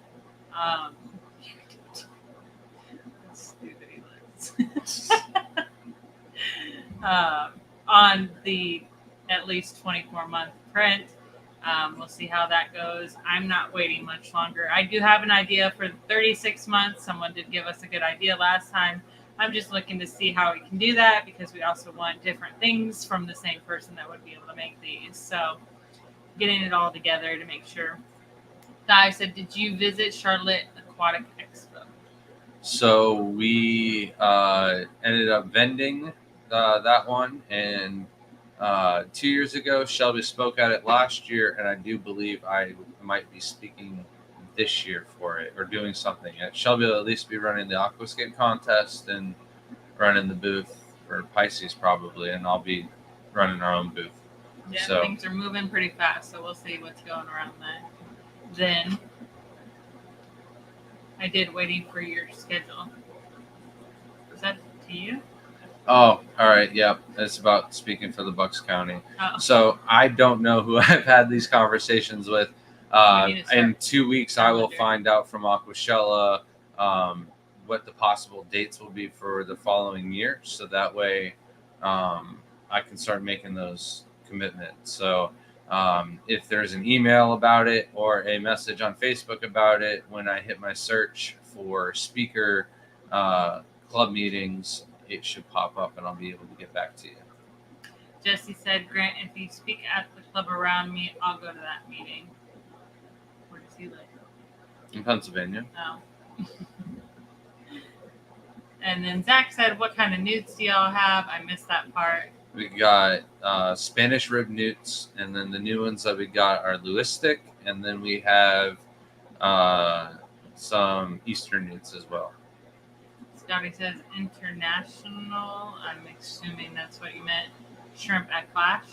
Stupid he looks. On the at least 24-month print. We'll see how that goes. I'm not waiting much longer. I do have an idea for 36 months. Someone did give us a good idea last time. I'm just looking to see how we can do that because we also want different things from the same person that would be able to make these. So getting it all together to make sure. Guy said, did you visit Charlotte Aquatic Expo? So we ended up vending that one, and 2 years ago. Shelby spoke at it last year, and I do believe I might be speaking this year for it or doing something. Shelby will at least be running the aquascape contest and running the booth for Pisces probably, and I'll be running our own booth. Yeah, So things are moving pretty fast, so we'll see what's going around that. Then I did waiting for your schedule. Was that to you? Oh, all right. Yep. It's about speaking for the Bucks County. Oh. So I don't know who I've had these conversations with. In 2 weeks, I will find out from Aquashella what the possible dates will be for the following year. So that way I can start making those commitments. So if there's an email about it or a message on Facebook about it, when I hit my search for speaker club meetings, it should pop up and I'll be able to get back to you. Jesse said, Grant, if you speak at the club around me, I'll go to that meeting. Where does he live? In Pennsylvania. Oh. And then Zach said, what kind of newts do y'all have? I missed that part. We got Spanish rib newts, and then the new ones that we got are Lewistic, and then we have some Eastern newts as well. Scotty says international. I'm assuming that's what you meant. Shrimp at Clash.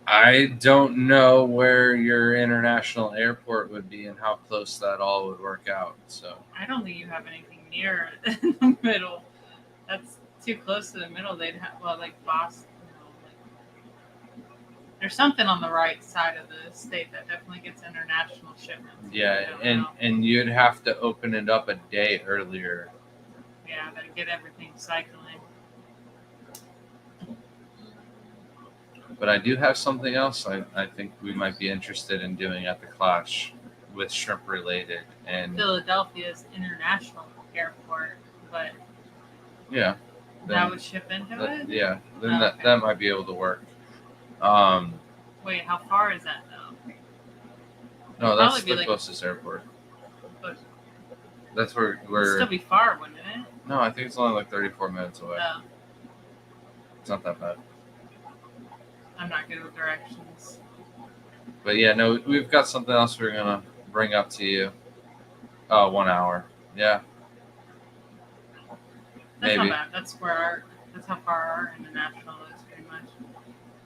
I don't know where your international airport would be and how close that all would work out. So I don't think you have anything near in the middle. That's too close to the middle. They'd have like Boston. There's something on the right side of the state that definitely gets international shipments. Yeah, and you'd have to open it up a day earlier. Yeah, to get everything cycling. But I do have something else I think we might be interested in doing at the Clash with shrimp related. And Philadelphia's international airport, but yeah, that would ship into it? Yeah, then that might be able to work. Wait, how far is that though? No, that's the closest airport. That's where it'd still be far, wouldn't it? No, I think it's only like 34 minutes away. Oh. It's not that bad. I'm not good with directions. But yeah, no, we've got something else we're gonna bring up to you. 1 hour. Yeah. That's not bad. That's how far our international is pretty much.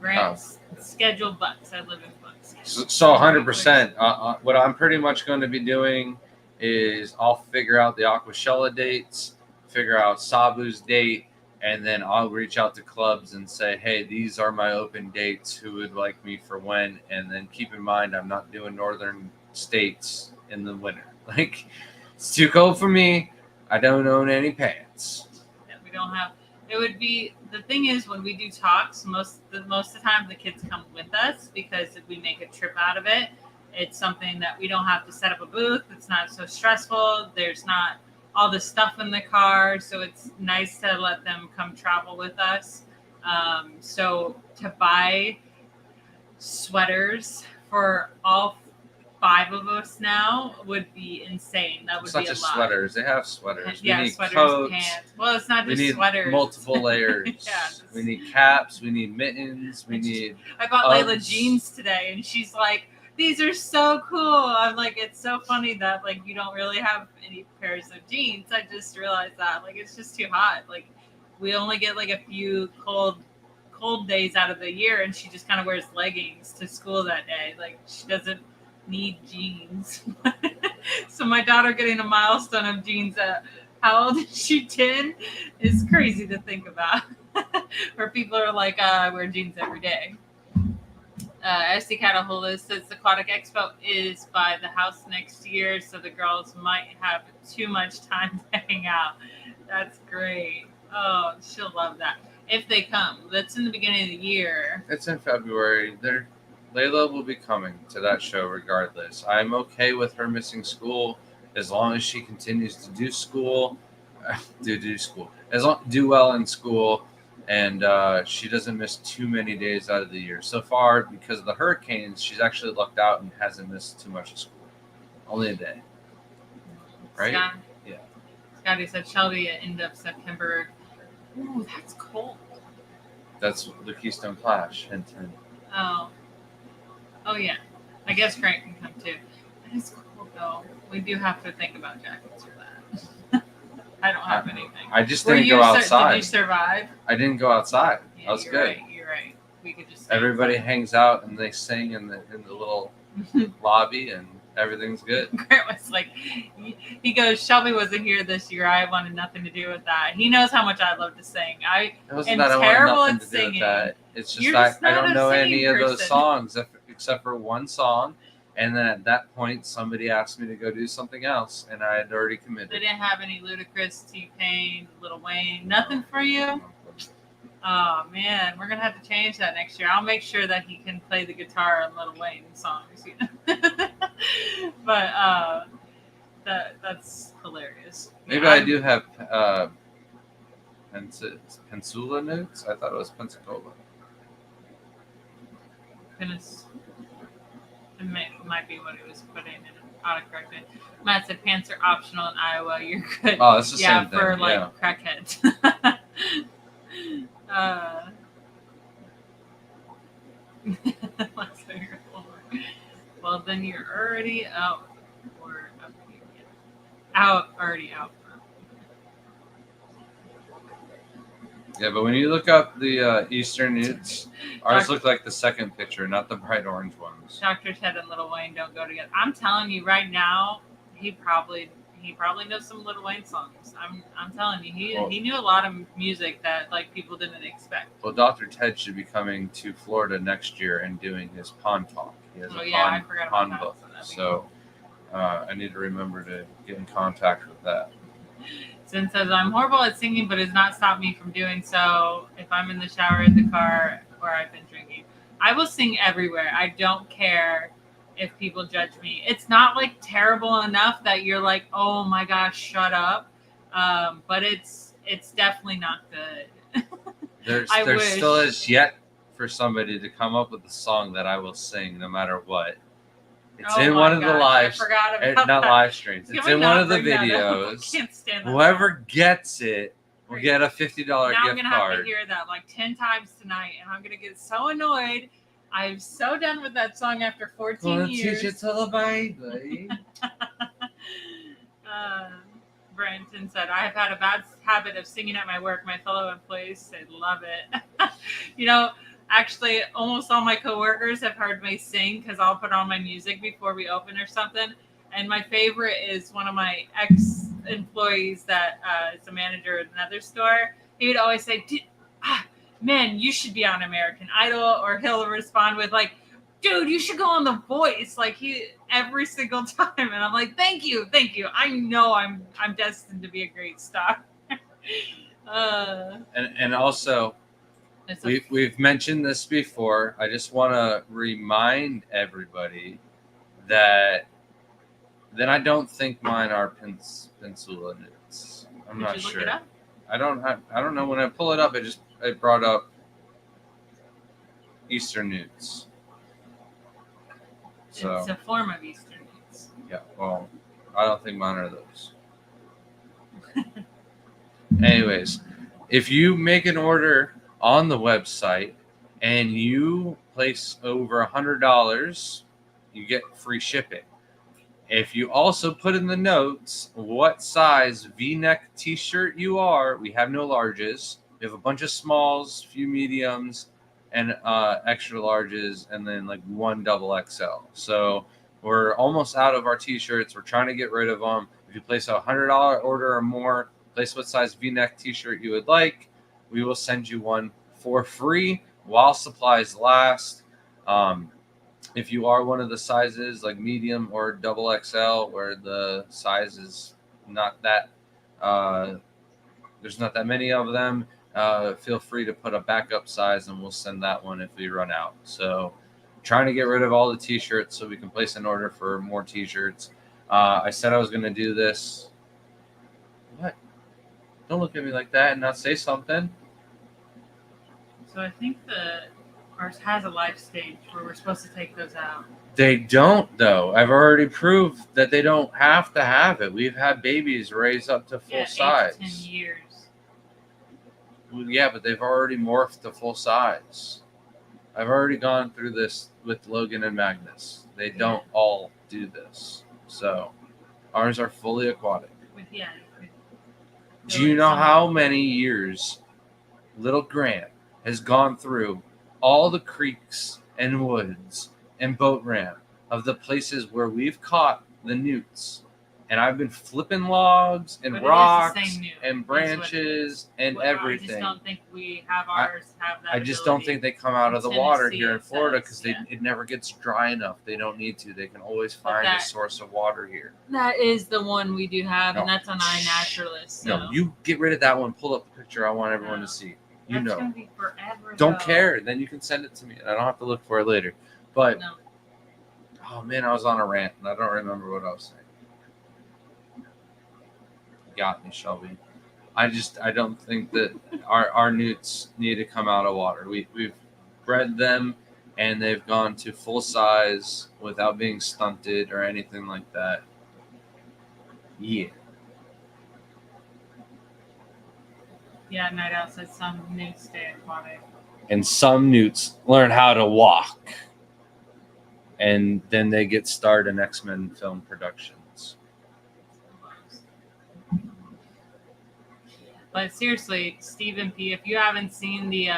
Grant's scheduled Bucks. I live in Bucks. So 100%. What I'm pretty much going to be doing is I'll figure out the Aquashella dates, figure out Sabu's date, and then I'll reach out to clubs and say, hey, these are my open dates. Who would like me for when? And then keep in mind, I'm not doing northern states in the winter. Like, it's too cold for me. I don't own any pants. Yeah, we don't have. It would be, the thing is, when we do talks, most of the time the kids come with us because if we make a trip out of it, it's something that we don't have to set up a booth. It's not so stressful. There's not all the stuff in the car. So it's nice to let them come travel with us. So to buy sweaters for all 5 of us now would be insane. That would be a lot. It's not just sweaters. They have sweaters. Yeah, we need sweaters, coats. pants. Well, it's not just we need sweaters. Multiple layers. Yeah, we need caps. We need mittens. We need. I bought Layla jeans today, and she's like, "These are so cool." I'm like, "It's so funny that like you don't really have any pairs of jeans." I just realized that like it's just too hot. Like we only get like a few cold days out of the year, and she just kind of wears leggings to school that day. Like she doesn't need jeans. So my daughter getting a milestone of jeans at how old is she? 10 is crazy to think about. Where people are like, I wear jeans every day. SD Catahoula says the Aquatic Expo is by the house next year, so the girls might have too much time to hang out. That's great. Oh, she'll love that. If they come. That's in the beginning of the year. It's in February. Layla will be coming to that show regardless. I'm okay with her missing school as long as she continues to do school. Do well in school, and she doesn't miss too many days out of the year. So far, because of the hurricanes, she's actually lucked out and hasn't missed too much of school. Only a day. Right? Scotty said Shelby at end of September. Ooh, that's cold. That's the Keystone Clash. Hint, hint. Oh. Oh, yeah. I guess Grant can come too. That is cool, though. We do have to think about jackets for that. I don't have anything. I just didn't go outside. Did you survive? I didn't go outside. Yeah, That was you're good. Right, you're right. We could just. Everybody hangs out and they sing in the little lobby, and everything's good. Grant was like, he goes, Shelby wasn't here this year. I wanted nothing to do with that. He knows how much I love to sing. I am terrible at singing. It's just I don't know any of those songs except for one song. And then at that point, somebody asked me to go do something else, and I had already committed. They didn't have any Ludacris, T-Pain, Lil Wayne, nothing for you? Oh, man, we're going to have to change that next year. I'll make sure that he can play the guitar on Lil Wayne songs. You know? But that's hilarious. Maybe I do have Pensula notes. I thought it was Pensacola. It might be what it was putting in autocorrect it. Matt said pants are optional in Iowa. You're good. Oh, it's the same thing. For like crackheads. Well, then you're already out or up here. Already out. Yeah, but when you look up the Eastern Newts, ours look like the second picture, not the bright orange ones. Dr. Ted and Lil Wayne don't go together. I'm telling you right now, he probably knows some Lil Wayne songs. I'm telling you, he knew a lot of music that like people didn't expect. Well, Dr. Ted should be coming to Florida next year and doing his pond talk. He has I forgot about pond book. So I need to remember to get in contact with that. Sin says, I'm horrible at singing, but it has not stopped me from doing so if I'm in the shower, in the car, or I've been drinking. I will sing everywhere. I don't care if people judge me. It's not like terrible enough that you're like, oh my gosh, shut up. But it's definitely not good. There still is yet for somebody to come up with a song that I will sing no matter what. It's in one of the live, not live streams. It's in one of the videos. I can't stand that. Whoever gets it will get a $50 gift card. Now I'm gonna have to hear that like 10 times tonight, and I'm gonna get so annoyed. I'm so done with that song after 14 years. Teach it to the baby. Brenton said, I have had a bad habit of singing at my work. My fellow employees say love it. You know. Actually, almost all my coworkers have heard me sing because I'll put on my music before we open or something. And my favorite is one of my ex-employees that is a manager at another store. He would always say, man, you should be on American Idol. Or he'll respond with like, dude, you should go on The Voice. Like every single time. And I'm like, thank you. I know I'm destined to be a great star. And also, we've mentioned this before. I just want to remind everybody that I don't think mine are Pensula Newts. I'm not sure. Look it up? I don't know. When I pull it up, it brought up Eastern Newts. So it's a form of Eastern Newts. Yeah. Well, I don't think mine are those. Anyways, if you make an order on the website and you place over $100, you get free shipping. If you also put in the notes what size V-neck t-shirt you are, we have no larges. We have a bunch of smalls, few mediums, and extra larges, and then like one double XL. So we're almost out of our t-shirts. We're trying to get rid of them. If you place a $100 order or more, place what size V-neck t-shirt you would like. We will send you one for free while supplies last. If you are one of the sizes like medium or double XL, where the size is not that, there's not that many of them, feel free to put a backup size and we'll send that one if we run out. So trying to get rid of all the t-shirts so we can place an order for more t-shirts. I said I was going to do this. What? Don't look at me like that and not say something. So I think ours has a life stage where we're supposed to take those out. They don't, though. I've already proved that they don't have to have it. We've had babies raised up to full size. 8 to 10 years. Well, yeah, but they've already morphed to full size. I've already gone through this with Logan and Magnus. They don't all do this. So ours are fully aquatic. Do you know how many years little Grant has gone through all the creeks and woods and boat ramp of the places where we've caught the newts? And I've been flipping logs and rocks and branches and everything. I just don't think we have ours have that. I just don't think they come out of the water here in Florida because it never gets dry enough. They don't need to. They can always find a source of water here. That is the one we do have, and that's on iNaturalist. So. No, you get rid of that one. Pull up the picture I want everyone to see. That's gonna be forever. Don't care. Then you can send it to me. I don't have to look for it later. But oh man, I was on a rant and I don't remember what I was saying. Got me, Shelby. I don't think that our newts need to come out of water. We've bred them and they've gone to full size without being stunted or anything like that. Yeah. Yeah, Night Owl said some newts stay aquatic. And some newts learn how to walk. And then they get starred in X-Men film productions. But seriously, Stephen P., if you haven't seen the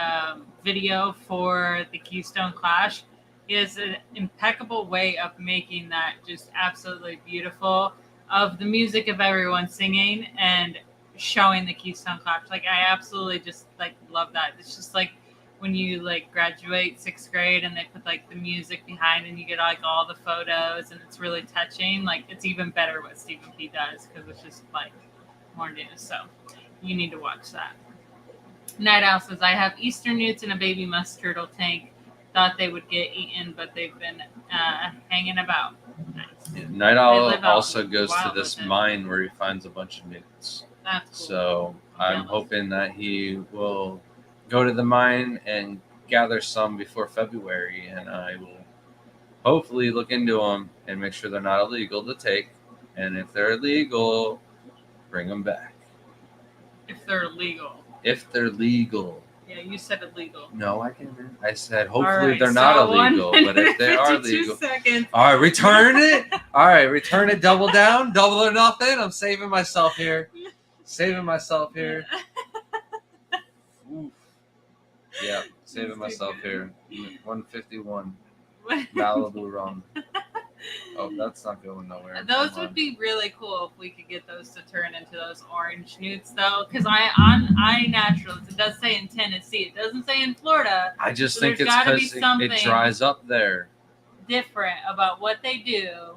video for the Keystone Clash, he has an impeccable way of making that just absolutely beautiful, of the music of everyone singing and showing the Keystone Clash. Like, I absolutely just, like, love that. It's just like when you, like, graduate 6th grade and they put, like, the music behind and you get, like, all the photos and it's really touching. Like, it's even better what Stephen P. does because it's just, like, more news. So you need to watch that. Night Owl says, I have Easter newts in a baby musk turtle tank. Thought they would get eaten, but they've been hanging about. Nice. Yeah, Night Owl also goes to this mine where he finds a bunch of newts. That's cool. So I'm hoping that he will go to the mine and gather some before February, and I will hopefully look into them and make sure they're not illegal to take. And if they're illegal, bring them back. If they're legal. If they're legal. Yeah, you said illegal. No, I didn't. I said hopefully they're not illegal, but if they are legal. Seconds. All right, return it. All right, return it. Double down. Double or nothing. I'm saving myself here. Oof. Yeah, saving myself here. 151. Malibu rum. Oh, that's not going nowhere. Those would be really cool if we could get those to turn into those orange newts, though. Because on iNaturalist, it does say in Tennessee. It doesn't say in Florida. I just think it's because it dries up there. Different about what they do.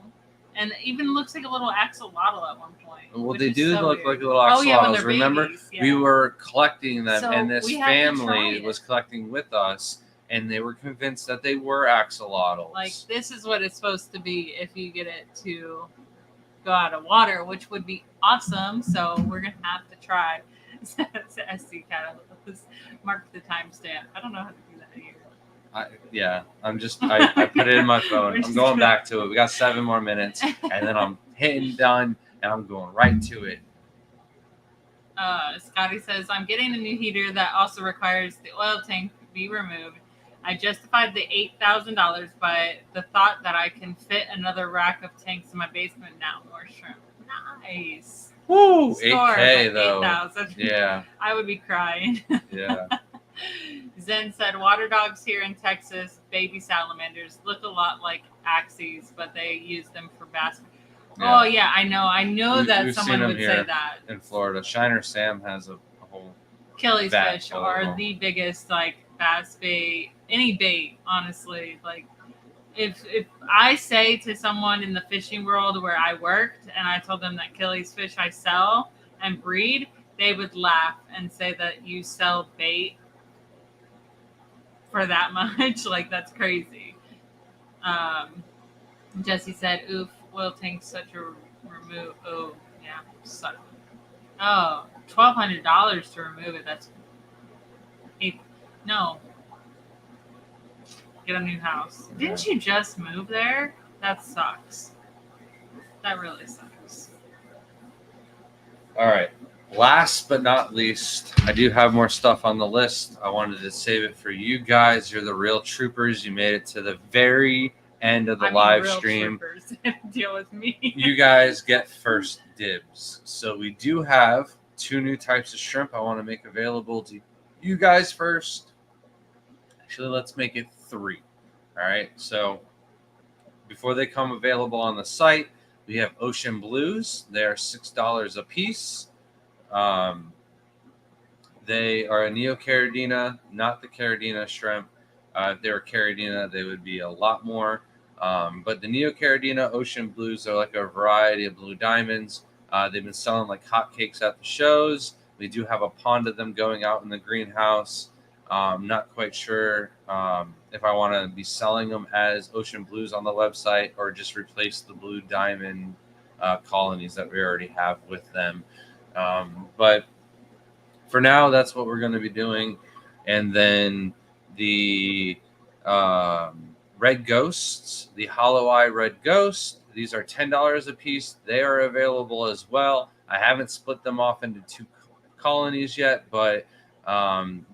And it even looks like a little axolotl at one point. Well, they do look like little axolotls. Remember, we were collecting them, and this family was collecting with us. And they were convinced that they were axolotls. Like, this is what it's supposed to be if you get it to go out of water, which would be awesome. So we're going to have to try. SC Catalyst. Mark the timestamp. I don't know how to do that here. I put it in my phone. I'm going back to it. We got 7 more minutes. And then I'm hitting done, and I'm going right to it. Scotty says, I'm getting a new heater that also requires the oil tank to be removed. I justified the $8,000 by the thought that I can fit another rack of tanks in my basement now. More shrimp. Nice. Woo! $8,000 though. 8,000. Yeah. I would be crying. Yeah. Zen said, water dogs here in Texas, baby salamanders, look a lot like axies, but they use them for bass. Yeah. Oh, yeah, I know. I know that someone would say that. In Florida. Shiner Sam has a whole Kelly's fish are the biggest, like, bass bait, any bait, honestly. Like, if I say to someone in the fishing world where I worked and I told them that Kelly's fish I sell and breed, they would laugh and say that you sell bait for that much. Like, that's crazy. Jesse said, oof, oil tank's such a remove. Oh, yeah, suck. Oh, $1,200 to remove it. That's no. Get a new house. Didn't you just move there? That sucks. That really sucks. All right. last but not least, I do have more stuff on the list. I wanted to save it for you guys. You're the real troopers. You made it to the very end of the live real stream. Troopers. Deal with me. You guys get first dibs. So we do have 2 new types of shrimp I want to make available to you guys first. Actually, let's make it 3. All right. So before they come available on the site, we have Ocean Blues. They are $6 a piece. They are a Neocaridina, not the Caridina shrimp. If they were Caridina, they would be a lot more. But the Neocaridina Ocean Blues are like a variety of blue diamonds. They've been selling like hotcakes at the shows. We do have a pond of them going out in the greenhouse. Not quite sure if I want to be selling them as Ocean Blues on the website or just replace the blue diamond colonies that we already have with them. But for now, that's what we're going to be doing. And then the red ghosts, the hollow eye red ghost, these are $10 a piece. They are available as well. I haven't split them off into 2 colonies yet, but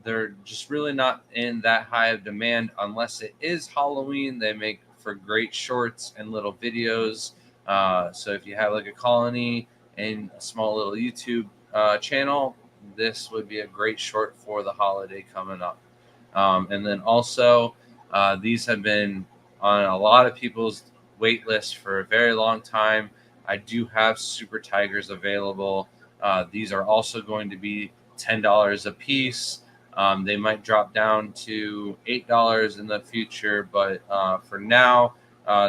they're just really not in that high of demand unless it is Halloween. They make for great shorts and little videos. So if you have like a colony and a small little YouTube channel, this would be a great short for the holiday coming up. And then also, these have been on a lot of people's wait list for a very long time. I do have Super Tigers available. These are also going to be $10 a piece. They might drop down to $8 in the future, but for now,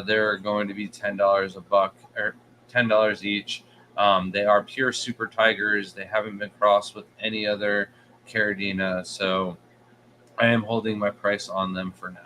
they're going to be $10 a buck or $10 each. They are pure Super Tigers. They haven't been crossed with any other Caridina, so I am holding my price on them for now.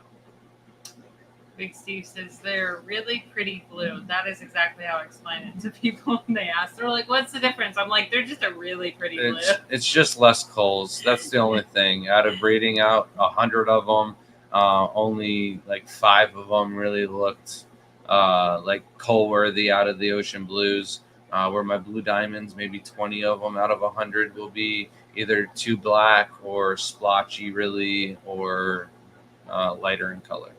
Big Steve says they're really pretty blue. That is exactly how I explain it to people when they ask. They're like, "What's the difference?" I'm like, "They're just a really pretty blue." It's just less culls. That's the only thing. Out of breeding out 100 of them, only like 5 of them really looked like cull worthy out of the Ocean Blues. Where my blue diamonds, maybe 20 of them out of 100 will be either too black or splotchy, really, or lighter in color.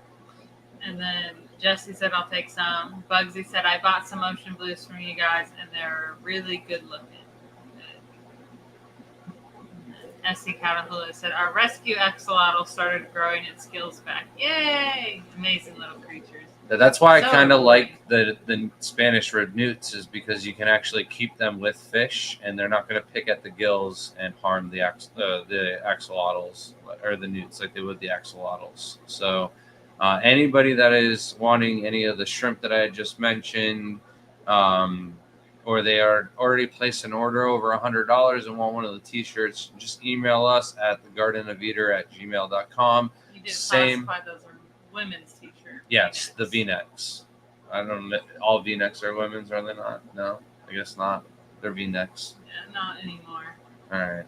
And then Jesse said, "I'll take some." Bugsy said, "I bought some Ocean Blues from you guys, and they're really good looking." SC Catahula said, "Our rescue axolotl started growing its gills back. Yay! Amazing little creatures." That's why I So kind of annoying. like the Spanish red newts, is because you can actually keep them with fish, and they're not going to pick at the gills and harm the axolotls or the newts like they would the axolotls. So anybody that is wanting any of the shrimp that I had just mentioned, or they are already placed an order over $100 and want one of the t-shirts, just email us at thegardenoфeater@gmail.com. You did Same. classify those are women's t-shirts. Yes, the V-necks. I don't know. All V-necks are women's, are they not? No, I guess not. They're V-necks. Yeah, not anymore. All right.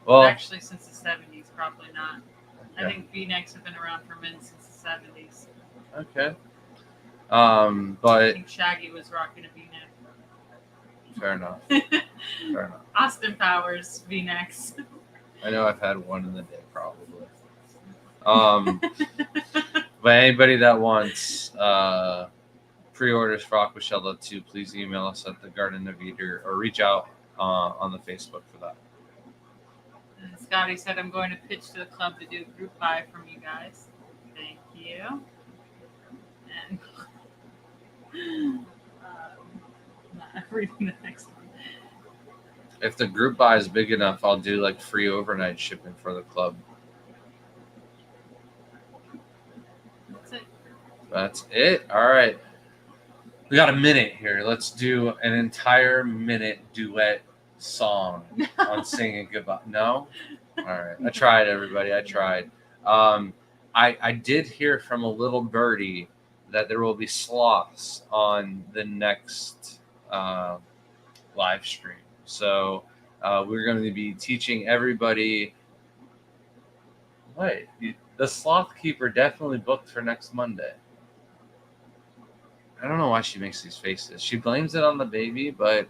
Well, Actually, since the 70s, probably not. Okay. I think V-necks have been around for men since the 70s. okay. I But think Shaggy was rocking a V-neck. fair enough. Fair enough. Austin Powers V-necks. I know I've had one in the day, probably. But anybody that wants pre-orders for Aquashella 2, please email us at the Garden of Eater or reach out on the Facebook for that. And Scotty said, "I'm going to pitch to the club to do a group buy from you guys." Thank you. And not reading the next one. If the group buy is big enough, I'll do like free overnight shipping for the club. That's it. That's it. All right. We got a minute here. Let's do an entire minute duet song on singing goodbye. No? All right. I tried, everybody. I tried. I did hear from a little birdie that there will be sloths on the next live stream. So we're going to be teaching everybody. Wait, the sloth keeper definitely booked for next Monday. I don't know why she makes these faces. She blames it on the baby, but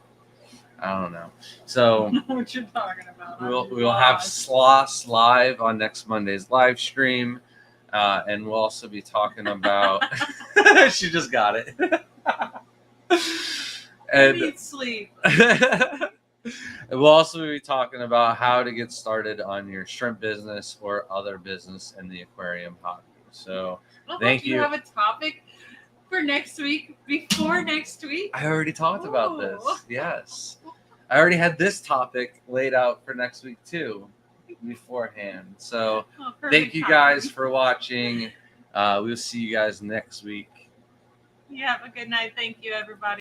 I don't know. So I don't know what you're talking about. we'll have Sloss live on next Monday's live stream, and we'll also be talking about. She just got it. I need sleep. We'll also be talking about how to get started on your shrimp business or other business in the aquarium hobby. So thank you. Do you have a topic for next week before next week? I already talked about this. Yes. I already had this topic laid out for next week too beforehand. So thank you guys for watching. We'll see you guys next week. You have a good night. Thank you, everybody.